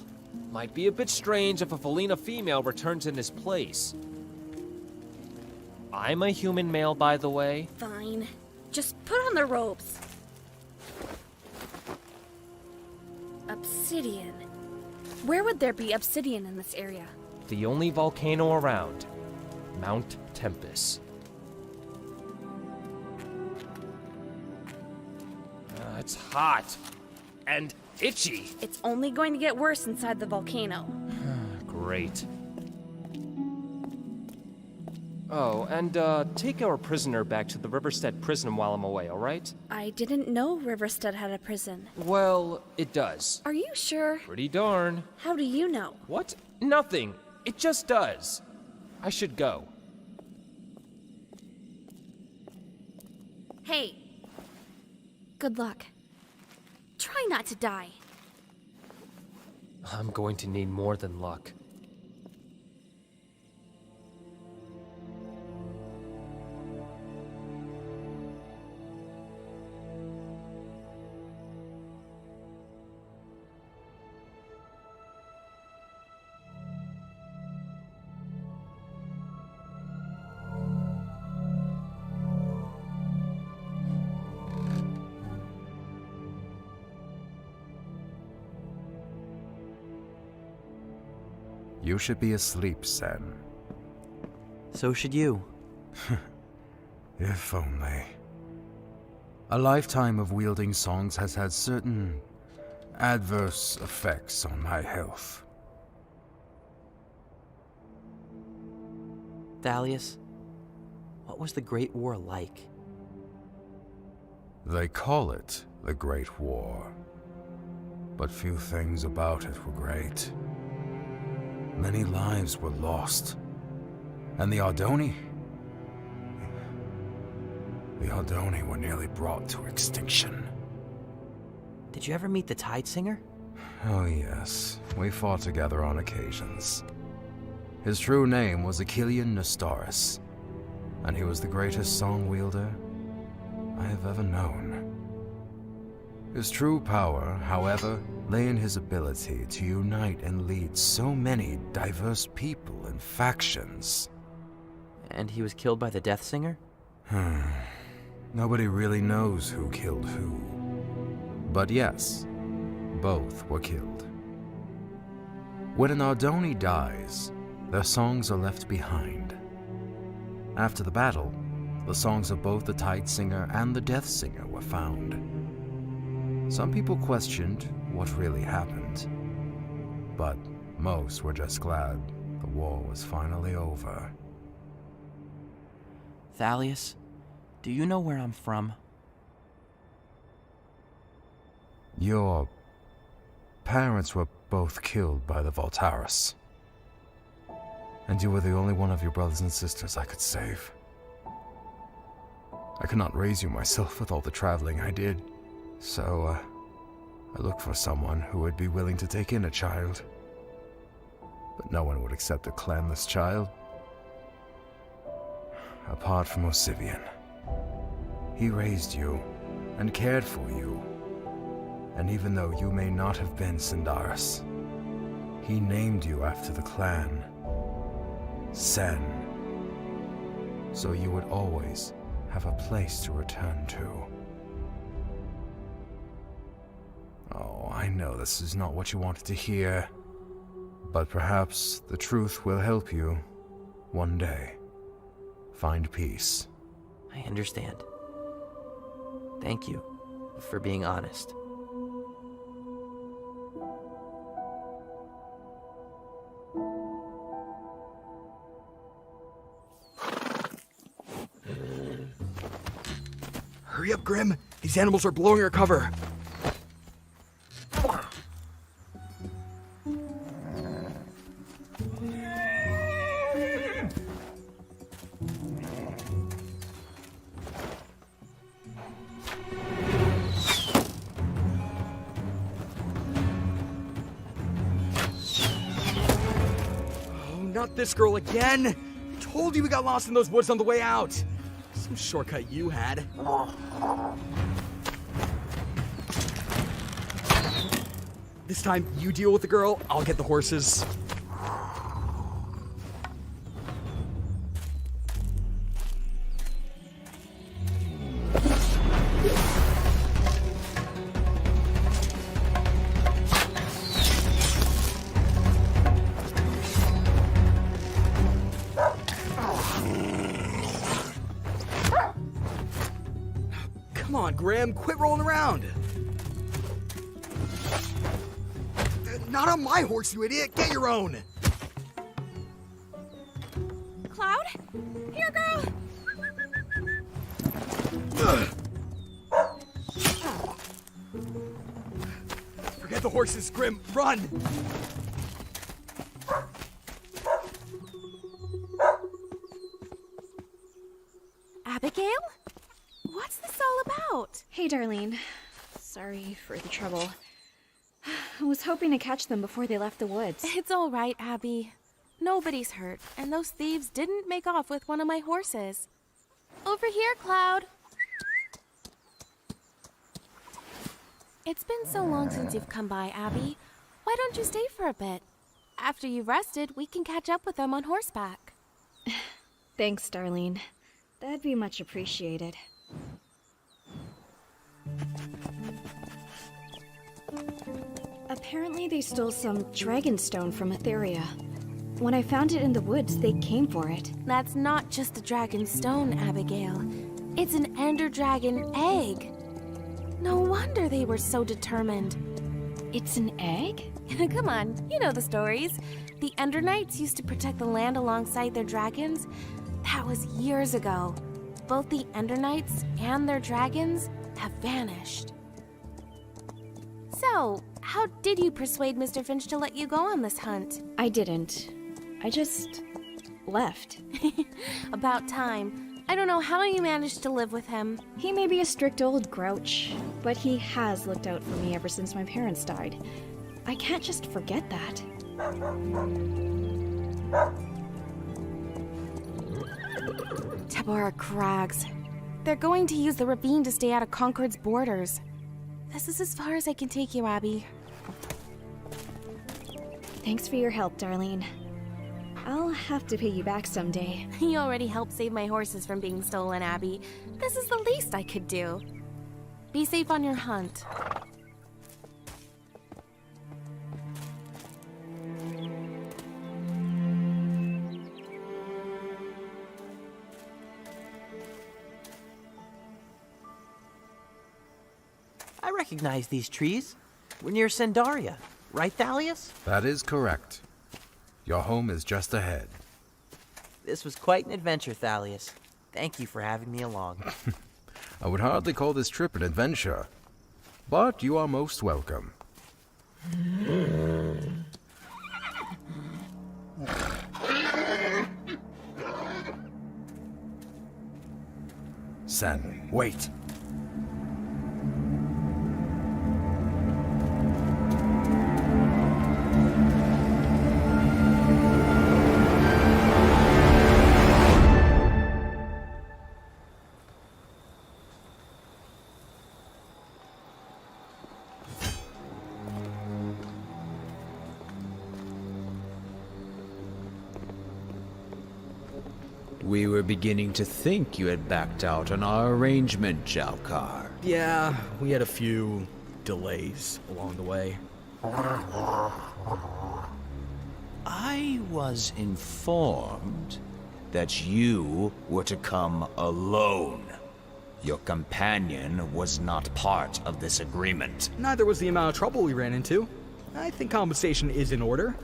Might be a bit strange if a Felina female returns in his place. I'm a human male, by the way.
Fine. Just put on the robes. Obsidian. Where would there be obsidian in this area?
The only volcano around. Mount Tempest. It's hot. And itchy.
It's only going to get worse inside the volcano.
Great. Oh, and take our prisoner back to the Riverstead prison while I'm away, alright?
I didn't know Riverstead had a prison.
Well, it does.
Are you sure?
Pretty darn.
How do you know?
What? Nothing. It just does. I should go.
Hey. Good luck. Try not to die.
I'm going to need more than luck.
You should be asleep, Sen.
So should you.
If only. A lifetime of wielding songs has had certain adverse effects on my health.
Thalius, what was the Great War like?
They call it the Great War, but few things about it were great. Many lives were lost, and the Ardoni were nearly brought to extinction.
Did you ever meet the Tide Singer?
Oh yes, we fought together on occasions. His true name was Achillean Nestoris, and he was the greatest song wielder I have ever known. His true power, however, lay in his ability to unite and lead so many diverse people and factions.
And he was killed by the Death Singer?
Nobody really knows who killed who. But yes, both were killed. When an Ardoni dies, their songs are left behind. After the battle, the songs of both the Tide Singer and the Death Singer were found. Some people questioned what really happened, but most were just glad the war was finally over.
Thalius, do you know where I'm from?
Your parents were both killed by the Voltaris, and you were the only one of your brothers and sisters I could save. I could not raise you myself with all the traveling I did, so I looked for someone who would be willing to take in a child. But no one would accept a clanless child. Apart from Osivian. He raised you and cared for you. And even though you may not have been Sindaris, he named you after the clan, Sen. So you would always have a place to return to. Oh, I know this is not what you wanted to hear, but perhaps the truth will help you one day find peace.
I understand. Thank you for being honest.
Hurry up, Grim. These animals are blowing our cover. Oh, not this girl again. told you we got lost in those woods on the way out. Some shortcut you had. This time, you deal with the girl, I'll get the horses. Come on, Graham, quit rolling around. Not on my horse, you idiot! Get your own!
Cloud? Here, girl!
Forget the horses, Grim. Run!
Abigail? What's this all about?
Hey, Darlene. Sorry for the trouble. I was hoping to catch them before they left the woods.
It's all right, Abby. Nobody's hurt, and those thieves didn't make off with one of my horses. Over here, Cloud. It's been so long since you've come by, Abby. Why don't you stay for a bit? After you've rested, we can catch up with them on horseback.
Thanks, Darlene. That'd be much appreciated. Apparently they stole some dragonstone from Etheria. When I found it in the woods, they came for it.
That's not just a dragon stone, Abigail. It's an ender dragon egg. No wonder they were so determined.
It's an egg?
Come on, you know the stories. The Ender Knights used to protect the land alongside their dragons. That was years ago. Both the Ender Knights and their dragons have vanished. So, how did you persuade Mr. Finch to let you go on this hunt?
I didn't. I just left.
About time. I don't know how you managed to live with him.
He may be a strict old grouch, but he has looked out for me ever since my parents died. I can't just forget that.
Tabora Crags. They're going to use the ravine to stay out of Concord's borders. This is as far as I can take you, Abby.
Thanks for your help, Darlene. I'll have to pay you back someday.
You already helped save my horses from being stolen, Abby. This is the least I could do. Be safe on your hunt.
I recognize these trees. We're near Sendaria, right, Thalius?
That is correct. Your home is just ahead.
This was quite an adventure, Thalius. Thank you for having me along.
I would hardly call this trip an adventure, but you are most welcome. Sen, wait.
We were beginning to think you had backed out on our arrangement, Jalkar.
Yeah, we had a few delays along the way.
I was informed that you were to come alone. Your companion was not part of this agreement.
Neither was the amount of trouble we ran into. I think compensation is in order.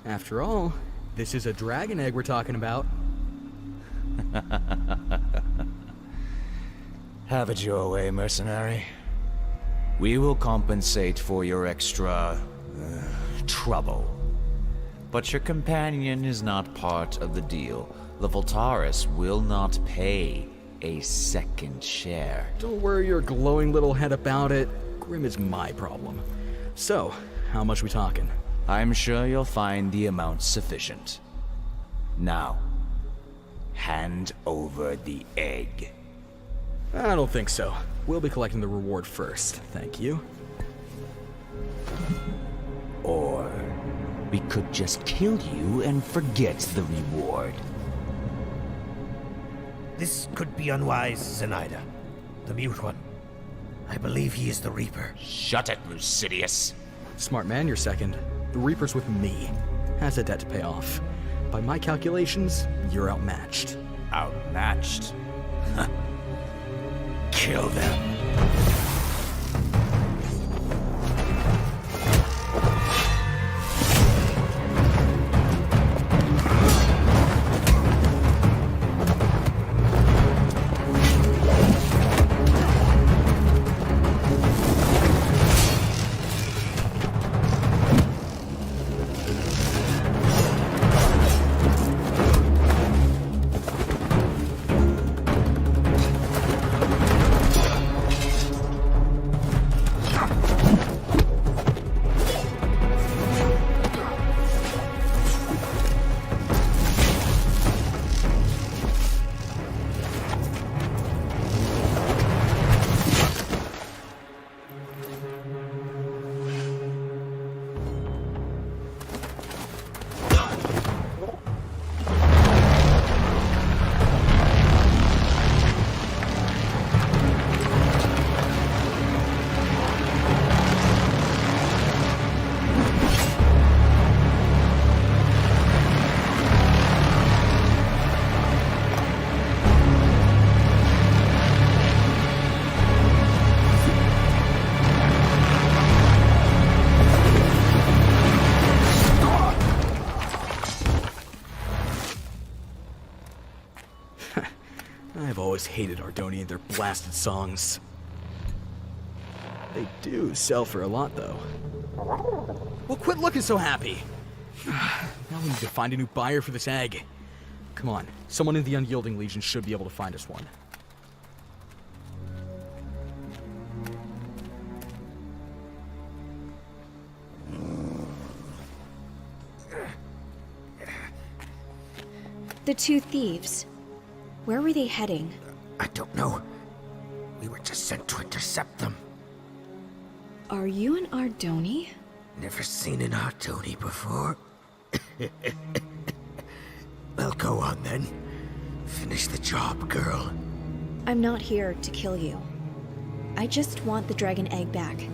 After all, this is a dragon egg we're talking about.
Have it your way, mercenary. We will compensate for your extra trouble. But your companion is not part of the deal. The Voltaris will not pay a second share.
Don't worry your glowing little head about it. Grim is my problem. So, how much we talking?
I'm sure you'll find the amount sufficient. Now, hand over the egg.
I don't think so. We'll be collecting the reward first, thank you.
Or we could just kill you and forget the reward.
This could be unwise, Zenaida. The mute one. I believe he is the Reaper.
Shut it, Lucidius.
Smart man, you're second. The Reaper's with me. Has a debt to pay off. By my calculations, you're outmatched.
Outmatched?
Kill them.
I've always hated Ardoni and their blasted songs. They do sell for a lot, though. Well, quit looking so happy! Now we need to find a new buyer for this egg. Come on, someone in the Unyielding Legion should be able to find us one.
The two thieves. Where were they heading?
I don't know. We were just sent to intercept them.
Are you an Ardoni?
Never seen an Ardoni before. Well, go on then. Finish the job, girl.
I'm not here to kill you. I just want the dragon egg back.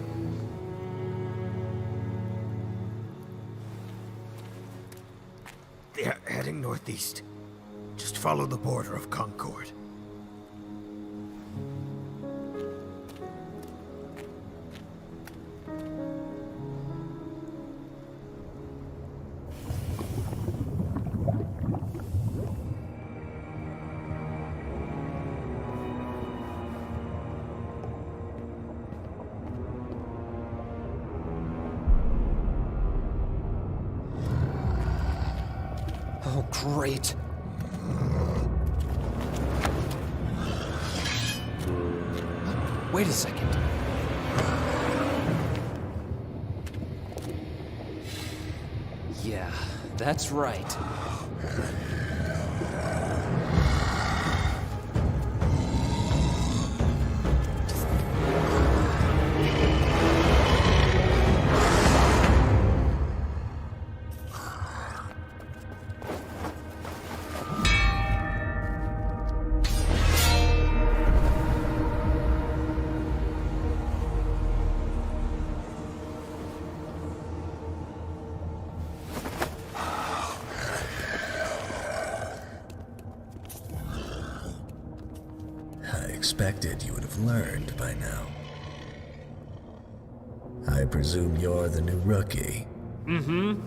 They're heading northeast. Just follow the border of Concord.
Oh, great. Wait a second. Yeah, that's right.
I expected you would have learned by now. I presume you're the new rookie.
Mm-hmm.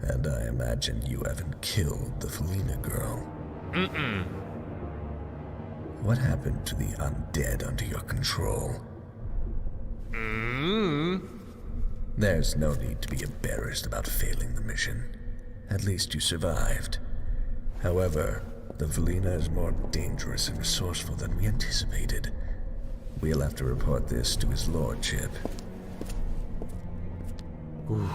And I imagine you haven't killed the Felina girl.
Mm-mm.
What happened to the undead under your control? There's no need to be embarrassed about failing the mission. At least you survived. However, the Felina is more dangerous and resourceful than we anticipated. We'll have to report this to his lordship.
Ooh.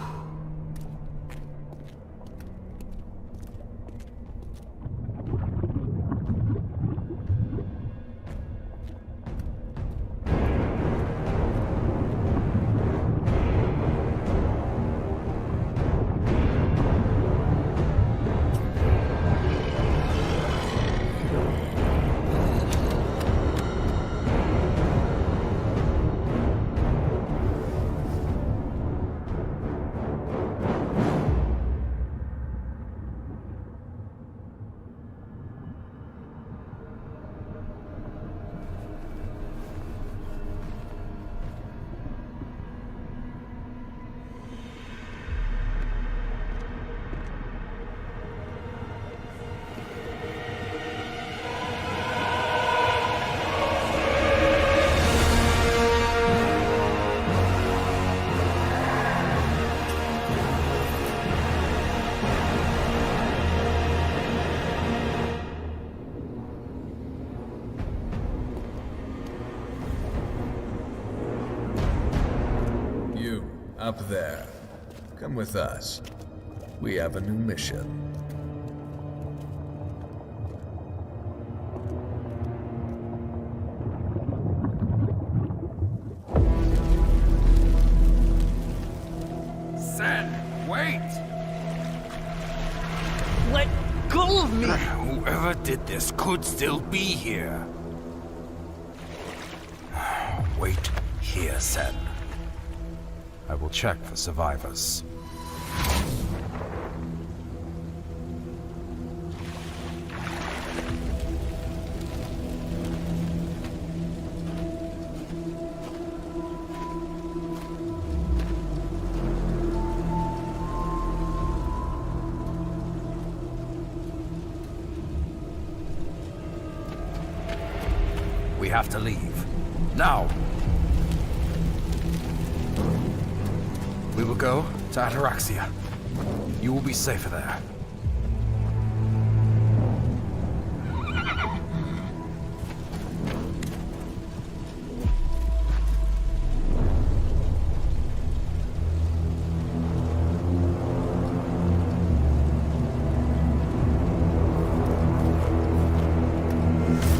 Up there. Come with us. We have a new mission.
Sen, wait!
Let go of me!
Whoever did this could still be here.
Wait here, Sen. I will check for survivors. We have to leave. Now! We will go to Ataraxia. You will be safer there.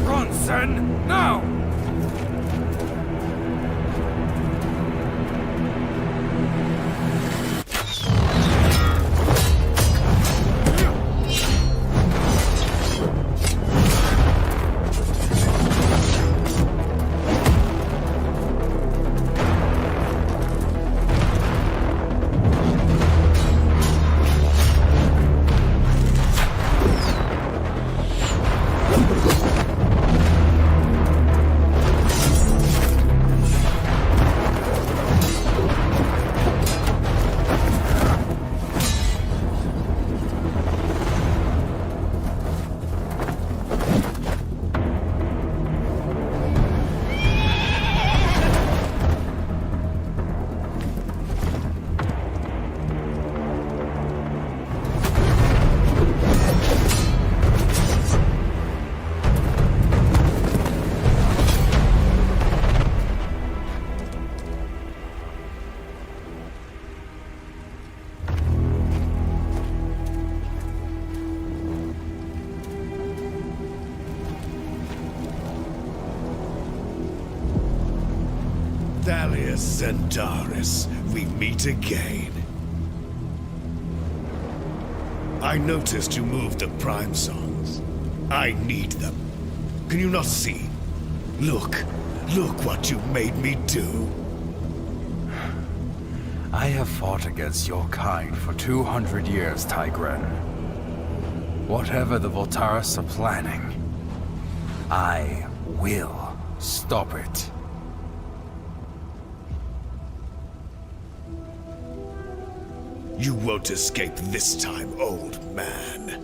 Run, Sen! Now!
Thalius and Doris, we meet again. I noticed you moved the Prime Songs. I need them. Can you not see? Look what you made me do.
I have fought against your kind for 200 years, Tigren. Whatever the Voltaris are planning, I will stop it.
You won't escape this time, old man.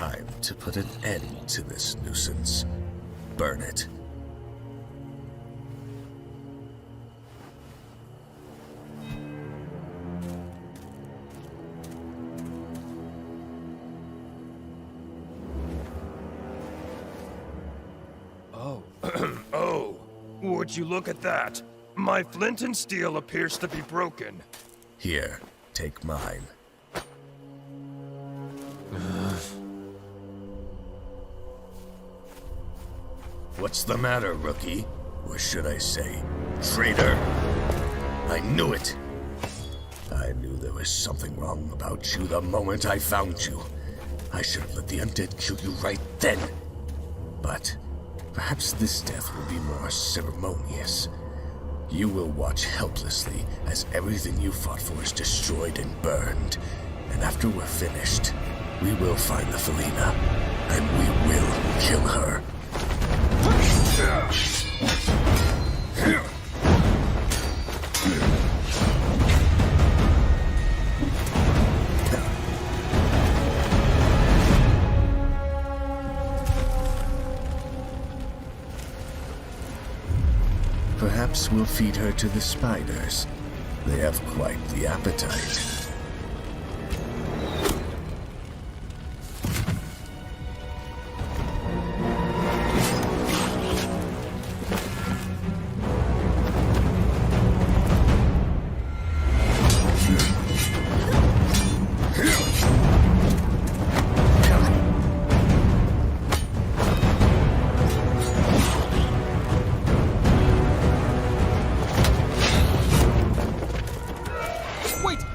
time to put an end to this nuisance. Burn it.
Oh, would you look at that? My flint and steel appears to be broken.
Here, take mine. What's the matter, rookie? Or should I say, traitor? I knew it! I knew there was something wrong about you the moment I found you. I should have let the undead kill you right then. But perhaps this death will be more ceremonious. You will watch helplessly as everything you fought for is destroyed and burned. And after we're finished, we will find the Felina, and we will kill her. Perhaps we'll feed her to the spiders. They have quite the appetite.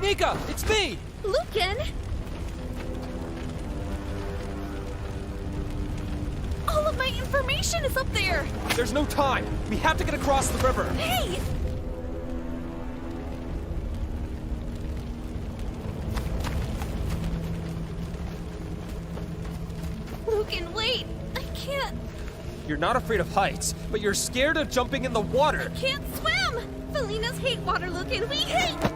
Nika, it's me!
Lucan! All of my information is up there!
There's no time! We have to get across the river!
Hey! Lucan, wait! I can't!
You're not afraid of heights, but you're scared of jumping in the water!
I can't swim! Felinas hate water, Lucan! We hate... Ah!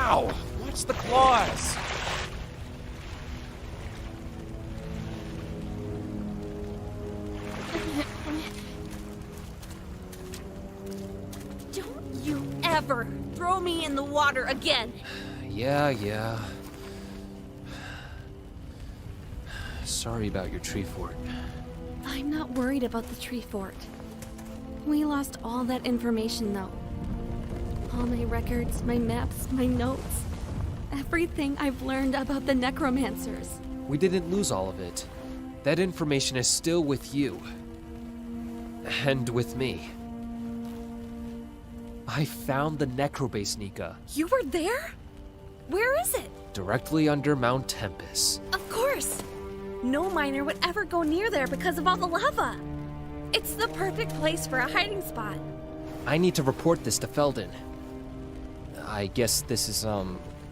Ow! Watch the claws!
Don't you ever throw me in the water again!
Yeah. Sorry about your tree fort.
I'm not worried about the tree fort. We lost all that information, though. All my records, my maps, my notes. Everything I've learned about the necromancers.
We didn't lose all of it. That information is still with you. And with me. I found the necrobase, Nika.
You were there? Where is it?
Directly under Mount Tempest.
Of course! No miner would ever go near there because of all the lava. It's the perfect place for a hiding spot.
I need to report this to Felden. I guess this is,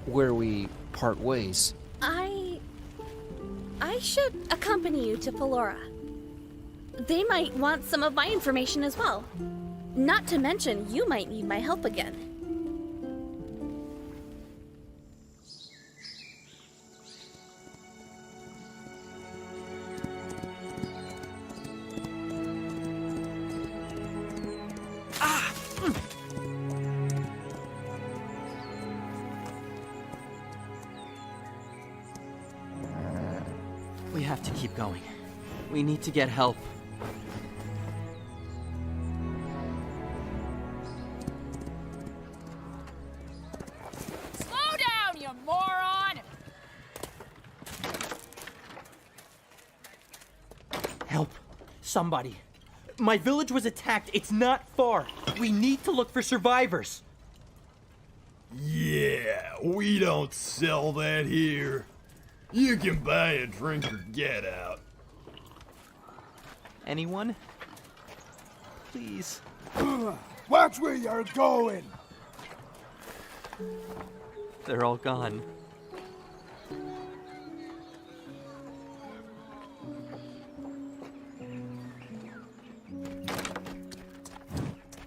where we part ways.
I should accompany you to Flora. They might want some of my information as well. Not to mention, you might need my help again.
We have to keep going. We need to get help.
Slow down, you moron!
Help. Somebody. My village was attacked. It's not far. We need to look for survivors.
Yeah, we don't sell that here. You can buy a drink or get out.
Anyone? Please.
Watch where you're going!
They're all gone.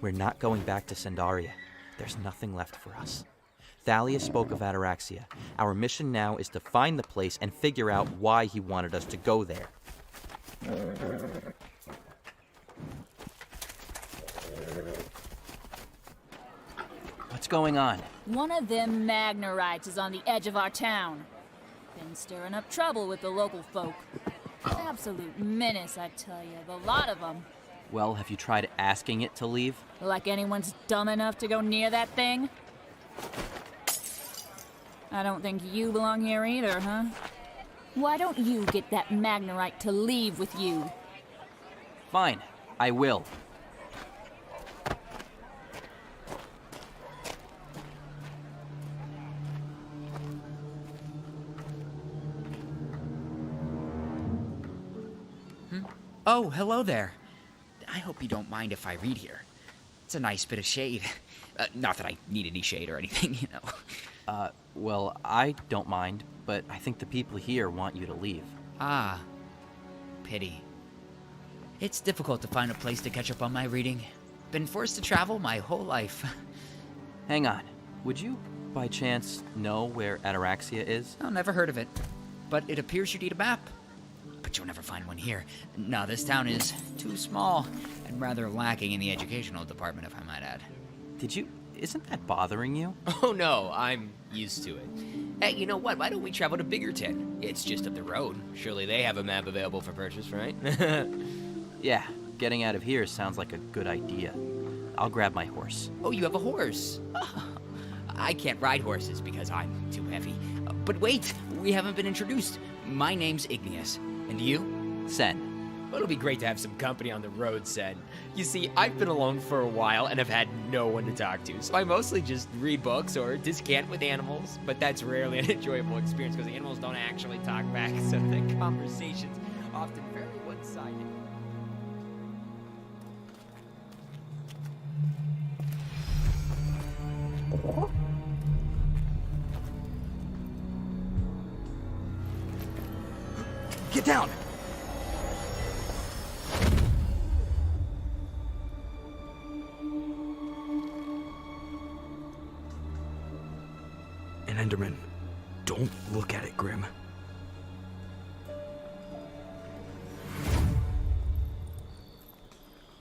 We're not going back to Sandaria. There's nothing left for us. Thalius spoke of Ataraxia. Our mission now is to find the place and figure out why he wanted us to go there. What's going on?
One of them Magnarites is on the edge of our town. Been stirring up trouble with the local folk. Absolute menace, I tell you. The lot of them.
Well, have you tried asking it to leave?
Like anyone's dumb enough to go near that thing? I don't think you belong here either, huh? Why don't you get that Magnarite to leave with you?
Fine, I will.
Oh, hello there. I hope you don't mind if I read here. It's a nice bit of shade. Not that I need any shade or anything, you know.
Well, I don't mind, but I think the people here want you to leave.
Ah, pity. It's difficult to find a place to catch up on my reading. Been forced to travel my whole life.
Hang on. Would you, by chance, know where Ataraxia is?
Oh, never heard of it. But it appears you need a map. But you'll never find one here. No, this town is too small and rather lacking in the educational department, if I might add.
Isn't that bothering you?
Oh no, I'm used to it. Hey, you know what? Why don't we travel to Biggerton? It's just up the road. Surely they have a map available for purchase, right?
Yeah, getting out of here sounds like a good idea. I'll grab my horse.
Oh, you have a horse? I can't ride horses because I'm too heavy. But wait, we haven't been introduced. My name's Igneous. And you?
Sen.
Well, it'll be great to have some company on the road, Sen. You see, I've been alone for a while and have had no one to talk to, so I mostly just read books or descant with animals, but that's rarely an enjoyable experience because the animals don't actually talk back, so the conversation's often very one-sided.
Get down! An Enderman. Don't look at it, Grim.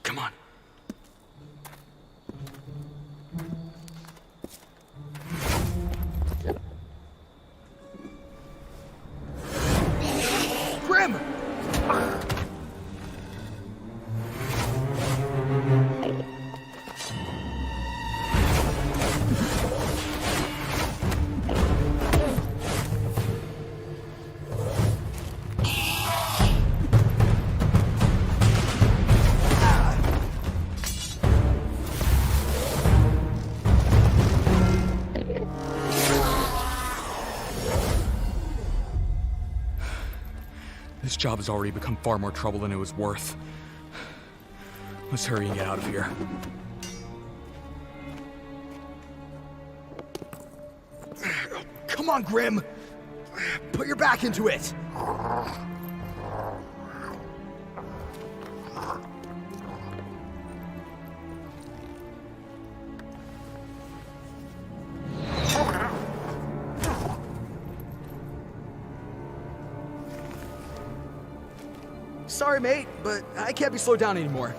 Come on. Grim! This job has already become far more trouble than it was worth. Let's hurry and get out of here. Come on, Grim! Put your back into it! Sorry, mate, but I can't be slowed down anymore.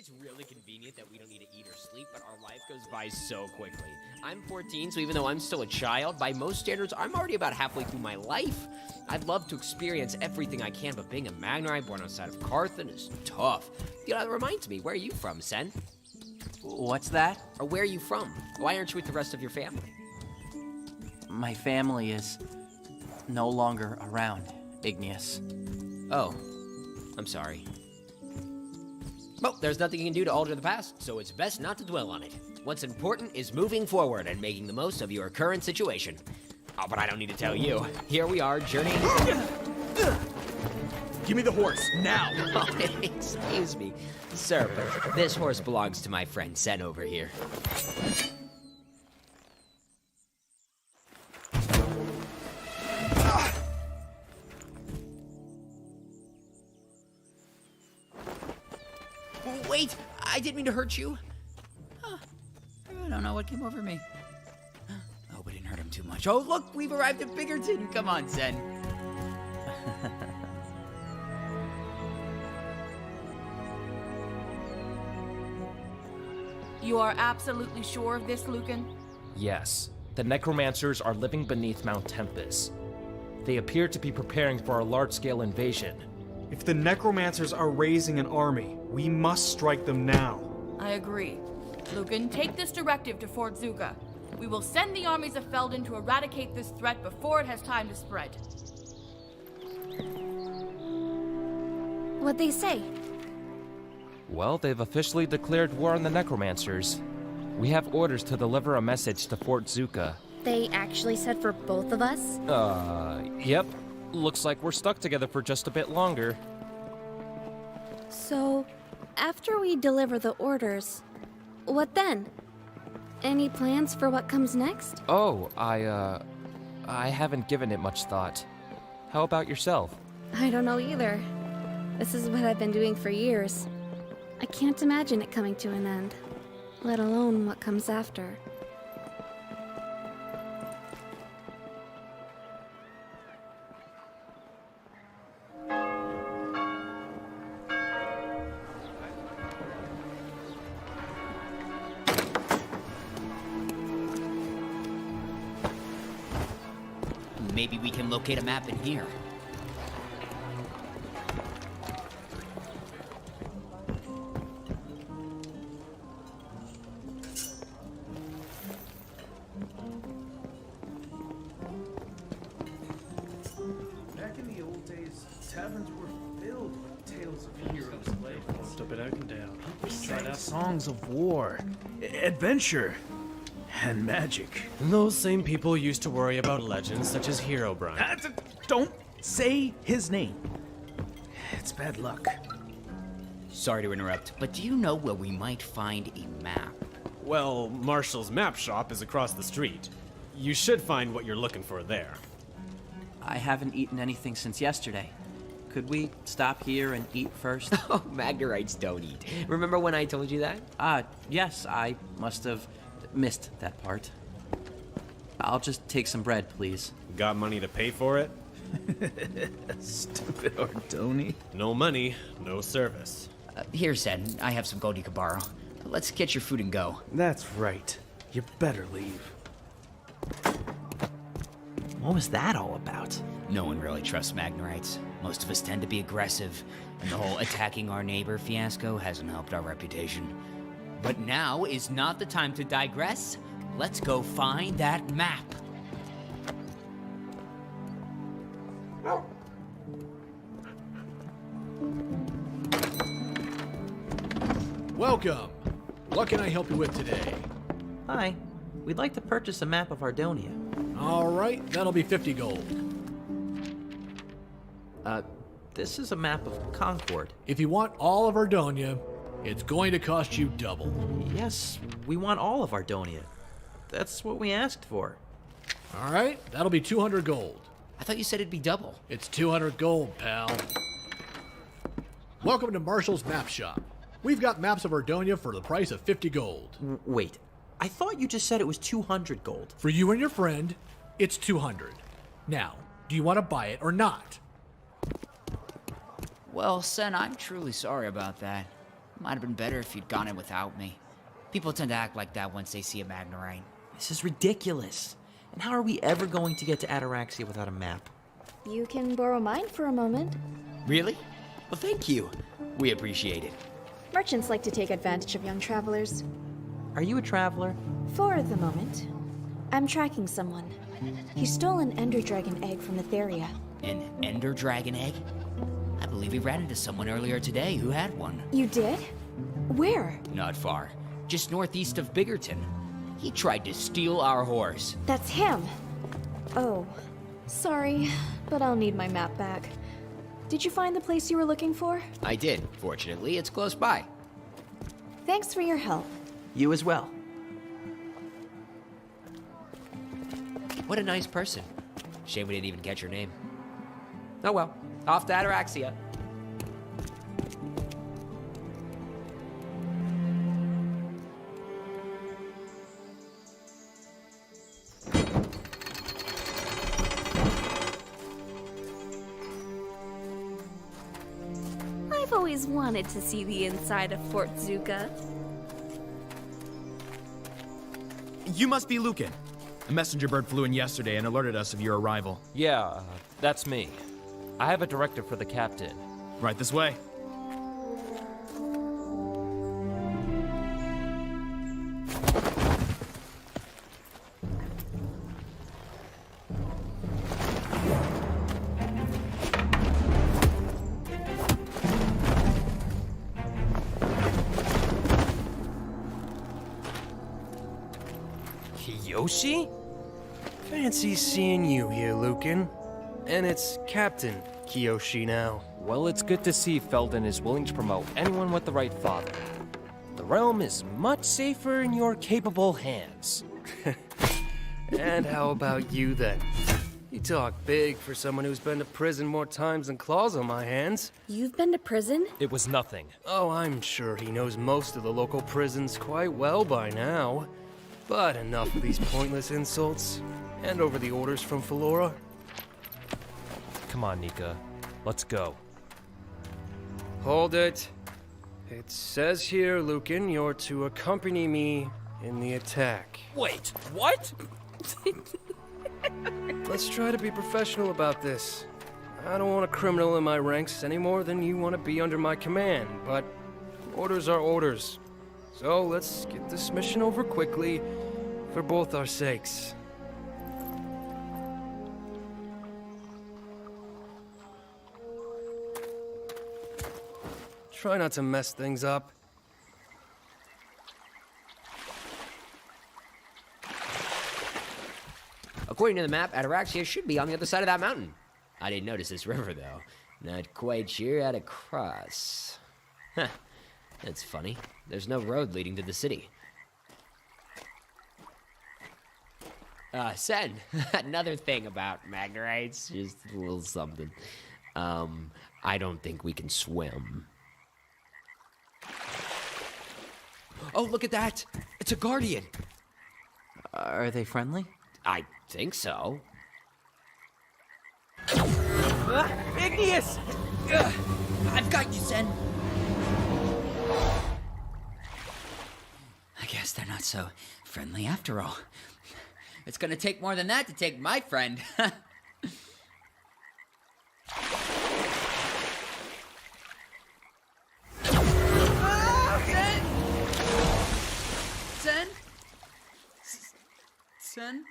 it's really convenient that we don't need to eat or sleep, but our life goes by so quickly. I'm 14, so even though I'm still a child, by most standards, I'm already about halfway through my life. I'd love to experience everything I can, but being a Magnerite born outside of Carthan is tough. You know, that reminds me, where are you from, Sen?
What's that?
Or where are you from? Why aren't you with the rest of your family?
My family is no longer around, Igneous.
Oh, I'm sorry. Well, there's nothing you can do to alter the past, so it's best not to dwell on it. What's important is moving forward and making the most of your current situation. Oh, but I don't need to tell you. Here we are, journeying...
Give me the horse, now!
Oh, excuse me. Sir, but this horse belongs to my friend Sen over here. Wait! I didn't mean to hurt you.
I don't know what came over me. I hope I didn't hurt him too much.
Oh, look! We've arrived at Biggerton!
Come on, Sen.
You are absolutely sure of this, Lucan?
Yes. The necromancers are living beneath Mount Tempest. They appear to be preparing for a large-scale invasion.
If the necromancers are raising an army, we must strike them now.
I agree. Lucan, take this directive to Fort Zuka. We will send the armies of Felden to eradicate this threat before it has time to spread.
What'd they say?
Well, they've officially declared war on the necromancers. We have orders to deliver a message to Fort Zuka.
They actually said for both of us?
Yep. Looks like we're stuck together for just a bit longer.
So, after we deliver the orders, what then? Any plans for what comes next?
Oh, I haven't given it much thought. How about yourself?
I don't know either. This is what I've been doing for years. I can't imagine it coming to an end, let alone what comes after.
Maybe we can locate a map in here.
Back in the old days, taverns were filled with tales of heroes left up and down, sang songs of war, adventure, and magic.
Those same people used to worry about legends such as Herobrine.
Don't say his name. It's bad luck.
Sorry to interrupt, but do you know where we might find a map?
Well, Marshall's map shop is across the street. You should find what you're looking for there.
I haven't eaten anything since yesterday. Could we stop here and eat first?
Oh, Magnerites don't eat. Remember when I told you that?
Yes, I must have missed that part. I'll just take some bread, please.
Got money to pay for it?
Stupid Ardoni.
No money, no service.
Here, Sen. I have some gold you could borrow. Let's get your food and go.
That's right. You better leave. What was that all about?
No one really trusts Magnerites. Most of us tend to be aggressive, and the whole attacking our neighbor fiasco hasn't helped our reputation. But now is not the time to digress. Let's go find that map.
Welcome. What can I help you with today?
Hi. We'd like to purchase a map of Ardonia.
All right, that'll be 50 gold.
This is a map of Concord.
If you want all of Ardonia, it's going to cost you double.
Yes, we want all of Ardonia. That's what we asked for.
All right, that'll be 200 gold.
I thought you said it'd be double.
It's 200 gold, pal. Welcome to Marshall's Map Shop. We've got maps of Ardonia for the price of 50 gold.
Wait, I thought you just said it was 200 gold.
For you and your friend, it's 200. Now, do you want to buy it or not?
Well, Sen, I'm truly sorry about that. Might have been better if you'd gone in without me. People tend to act like that once they see a Magnerite.
This is ridiculous. And how are we ever going to get to Ataraxia without a map?
You can borrow mine for a moment.
Really? Well, thank you. We appreciate it.
Merchants like to take advantage of young travelers.
Are you a traveler?
For the moment. I'm tracking someone. He stole an Ender Dragon egg from Etheria.
An Ender Dragon egg? I believe we ran into someone earlier today who had one.
You did? Where?
Not far. Just northeast of Biggerton. He tried to steal our horse.
That's him. Oh, sorry, but I'll need my map back. Did you find the place you were looking for?
I did. Fortunately, it's close by.
Thanks for your help.
You as well.
What a nice person. Shame we didn't even catch your name. Oh well, off to Ataraxia.
I've always wanted to see the inside of Fort Zuka.
You must be Lucan. A messenger bird flew in yesterday and alerted us of your arrival.
Yeah, that's me. I have a directive for the captain.
Right this way.
Kiyoshi? Fancy seeing you here, Lucan. And it's Captain Kiyoshi now.
Well, it's good to see Felden is willing to promote anyone with the right father. The realm is much safer in your capable hands.
And how about you then? You talk big for someone who's been to prison more times than claws on my hands.
You've been to prison?
It was nothing.
Oh, I'm sure he knows most of the local prisons quite well by now. But enough of these pointless insults. Hand over the orders from Philora.
Come on, Nika. Let's go.
Hold it. It says here, Lucan, you're to accompany me in the attack.
Wait, what?
Let's try to be professional about this. I don't want a criminal in my ranks any more than you want to be under my command, but orders are orders. So let's get this mission over quickly for both our sakes. Try not to mess things up.
According to the map, Ataraxia should be on the other side of that mountain. I didn't notice this river, though. Not quite sure how to cross. Huh. That's funny. There's no road leading to the city. Sen, another thing about Magnerites, just a little something. I don't think we can swim. Oh, look at that! It's a guardian!
Are they friendly?
I think so.
Igneous!
I've got you, Sen! I guess they're not so friendly after all. It's gonna take more than that to take my friend. Sen? Sen?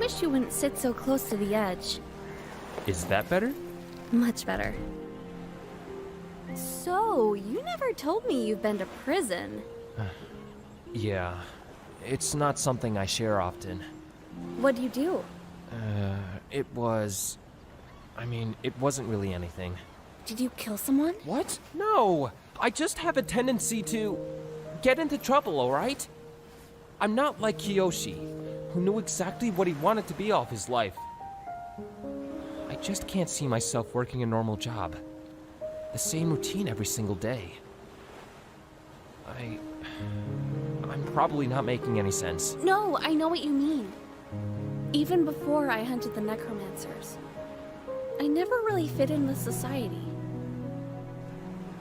wish you wouldn't sit so close to the edge.
Is that better?
Much better. So, you never told me you've been to prison.
Yeah, it's not something I share often.
What'd you do?
It was... it wasn't really anything.
Did you kill someone?
What? No! I just have a tendency to get into trouble, alright? I'm not like Kiyoshi, who knew exactly what he wanted to be all of his life. I just can't see myself working a normal job. The same routine every single day. I'm probably not making any sense.
No, I know what you mean. Even before I hunted the necromancers, I never really fit in with society.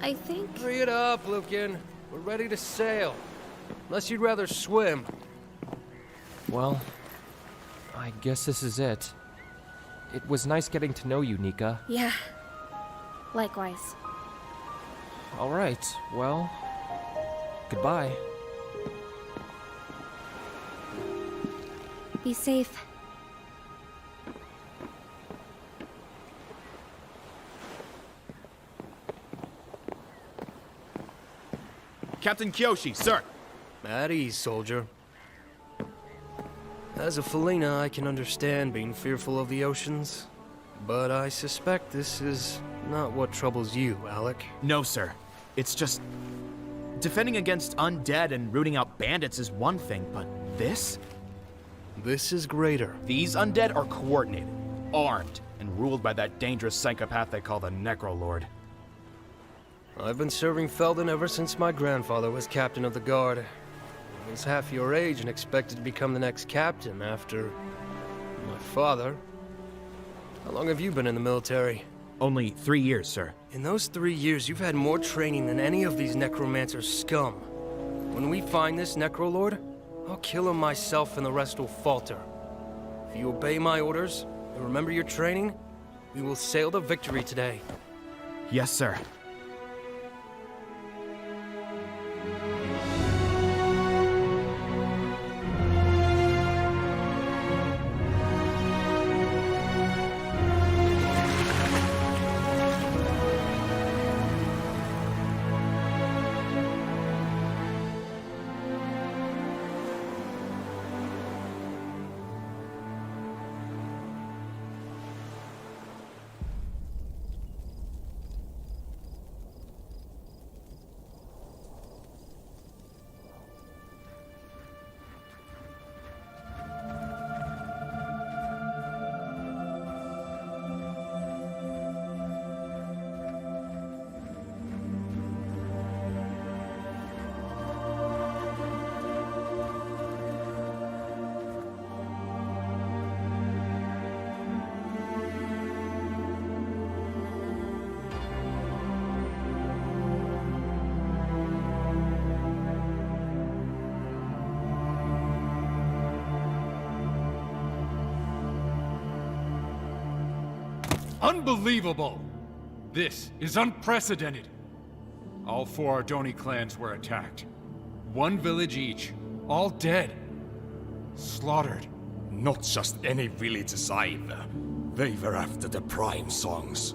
I think...
Hurry it up, Lucan. We're ready to sail. Unless you'd rather swim.
Well, I guess this is it. It was nice getting to know you, Nika.
Yeah. Likewise.
Alright, well... goodbye.
Be safe.
Captain Kyoshi, sir.
At ease, soldier. As a Felina, I can understand being fearful of the oceans. But I suspect this is not what troubles you, Alec.
No, sir. It's just... defending against undead and rooting out bandits is one thing, but this?
This is greater.
These undead are coordinated, armed, and ruled by that dangerous psychopath they call the Necrolord.
I've been serving Felden ever since my grandfather was captain of the guard. I was half your age and expected to become the next captain after... my father. How long have you been in the military?
Only 3 years, sir.
In those 3 years, you've had more training than any of these necromancer scum. When we find this Necrolord, I'll kill him myself and the rest will falter. If you obey my orders and remember your training, we will sail to victory today.
Yes, sir.
Unbelievable! This is unprecedented. All 4 Ardoni clans were attacked. 1 village each. All dead. Slaughtered.
Not just any villages either. They were after the Prime Songs.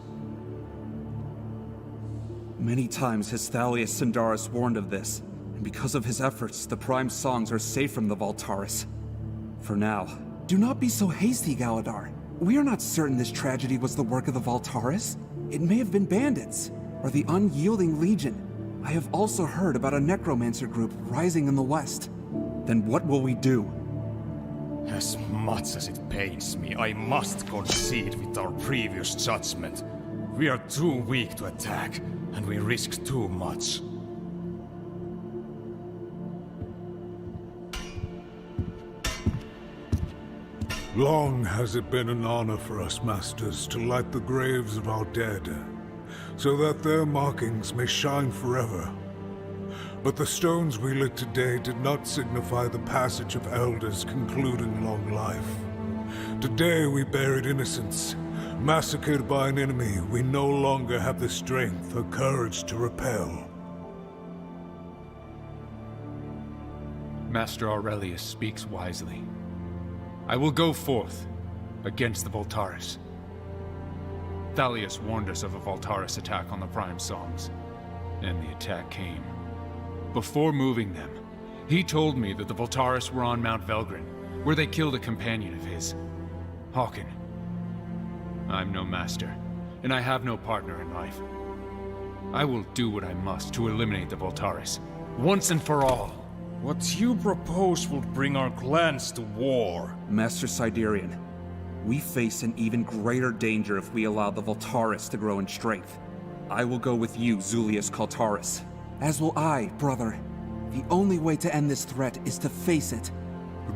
Many times has Thalius Sindaris warned of this, and because of his efforts, the Prime Songs are safe from the Valtaris. For now. Do not be so hasty, Galadar. We are not certain this tragedy was the work of the Valtaris. It may have been bandits, or the Unyielding Legion. I have also heard about a necromancer group rising in the west. Then what will we do?
As much as it pains me, I must concede with our previous judgment. We are too weak to attack, and we risk too much.
Long has it been an honor for us, Masters, to light the graves of our dead, so that their markings may shine forever. But the stones we lit today did not signify the passage of elders concluding long life. Today we buried innocents, massacred by an enemy we no longer have the strength or courage to repel.
Master Aurelius speaks wisely. I will go forth against the Voltaris. Thalius warned us of a Voltaris attack on the Prime Songs, and the attack came. Before moving them, he told me that the Voltaris were on Mount Velgrin, where they killed a companion of his, Hawken. I'm no master, and I have no partner in life. I will do what I must to eliminate the Voltaris, once and for all.
What you propose would bring our clans to war.
Master Siderian, we face an even greater danger if we allow the Voltaris to grow in strength. I will go with you, Zulius Kaltaris. As will I, brother. The only way to end this threat is to face it.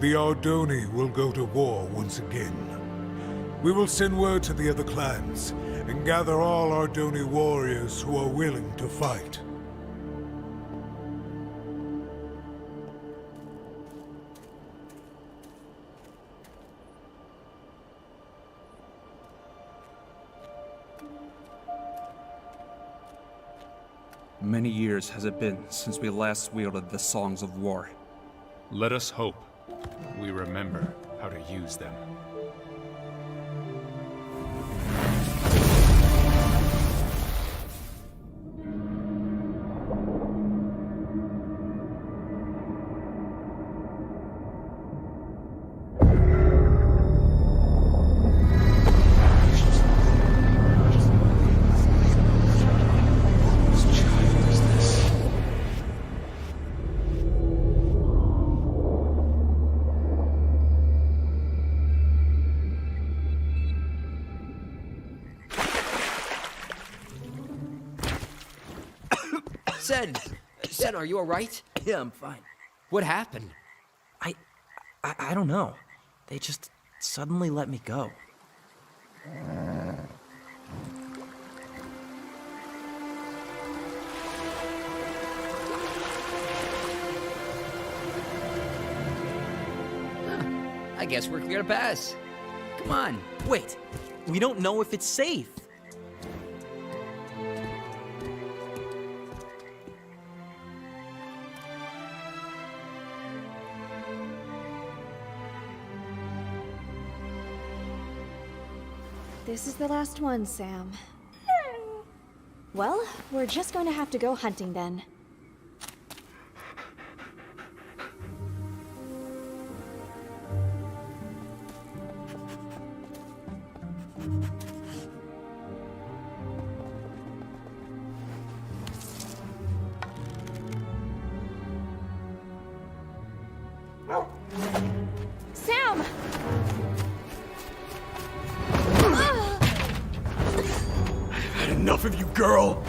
The Ardoni will go to war once again. We will send word to the other clans and gather all Ardoni warriors who are willing to fight.
Many years has it been since we last wielded the Songs of War.
Let us hope we remember how to use them.
Sen, are you alright?
Yeah, I'm fine.
What happened?
I don't know. They just suddenly let me go.
I guess we're clear to pass. Come on.
Wait, we don't know if it's safe.
This is the last one, Sam. Well, we're just going to have to go hunting then. Sam!
I've had enough of you, girl!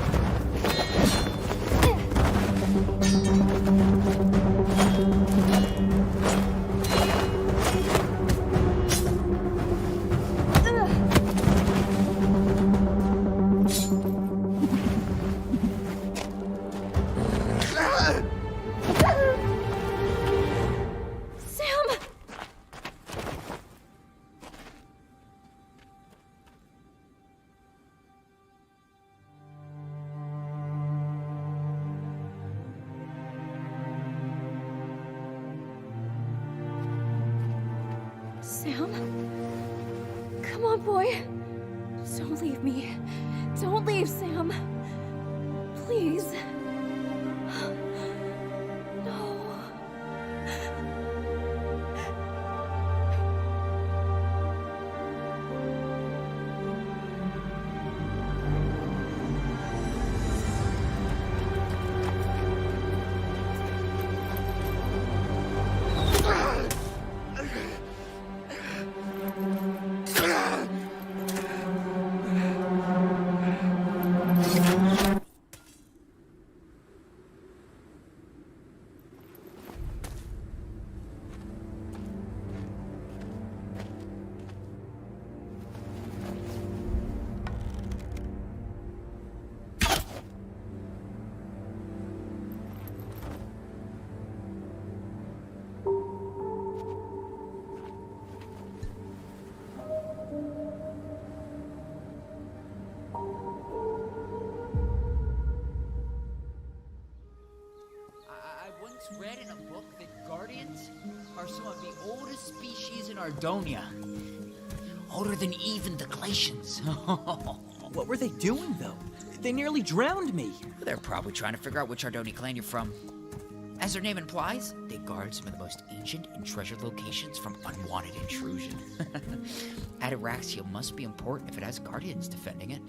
Sam? Come on, boy. Don't leave me. Don't leave, Sam. Please. No.
Ardonia. Older than even the Glacians.
What were they doing, though? They nearly drowned me.
They're probably trying to figure out which Ardoni clan you're from. As their name implies, they guard some of the most ancient and treasured locations from unwanted intrusion. Ataraxia must be important if it has guardians defending it.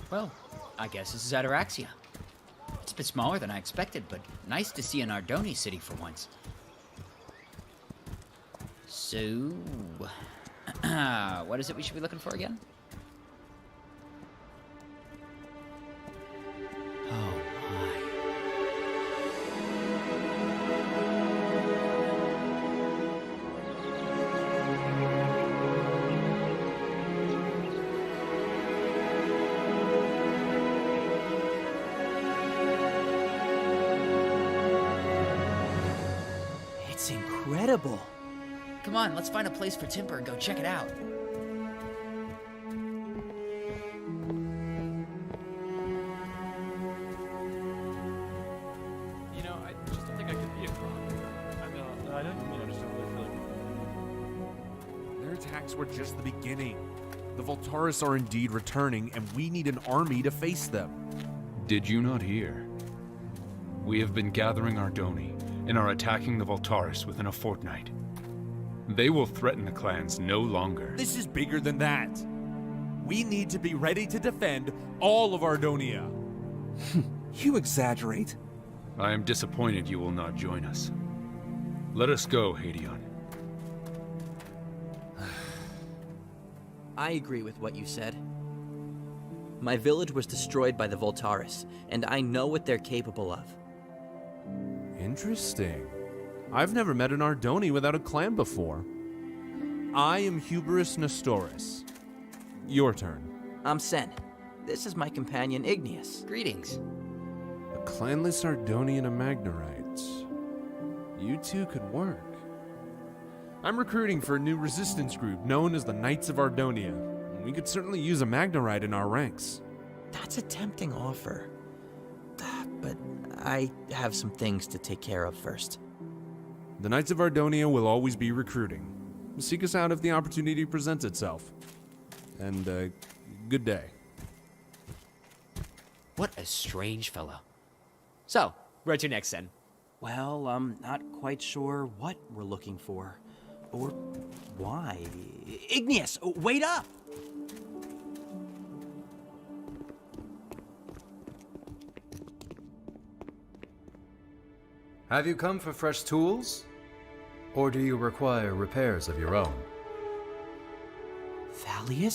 Well, I guess this is Ataraxia. It's a bit smaller than I expected, but nice to see an Ardoni city for once. So, what is it we should be looking for again? Oh
It's incredible.
Come on, let's find a place for Timber and go check it out.
You know, I just don't think I could be a Kron. I don't mean I just don't really feel like...
Their attacks were just the beginning. The Voltaris are indeed returning, and we need an army to face them.
Did you not hear? We have been gathering Ardoni and are attacking the Voltaris within a fortnight. They will threaten the clans no longer.
This is bigger than that. We need to be ready to defend all of Ardonia.
You exaggerate.
I am disappointed you will not join us. Let us go, Hadion.
I agree with what you said. My village was destroyed by the Voltaris, and I know what they're capable of.
Interesting. I've never met an Ardoni without a clan before. I am Hubris Nestoris. Your turn.
I'm Sen. This is my companion Igneous.
Greetings.
A clanless Ardoni and a Magnerite. You two could work. I'm recruiting for a new resistance group known as the Knights of Ardonia. We could certainly use a Magnerite in our ranks.
That's a tempting offer. But I have some things to take care of first.
The Knights of Ardonia will always be recruiting. Seek us out if the opportunity presents itself. And, good day.
What a strange fellow. So, where to next, then?
Well, I'm not quite sure what we're looking for. Or why. Igneous, wait up!
Have you come for fresh tools? Or do you require repairs of your own?
Thalius?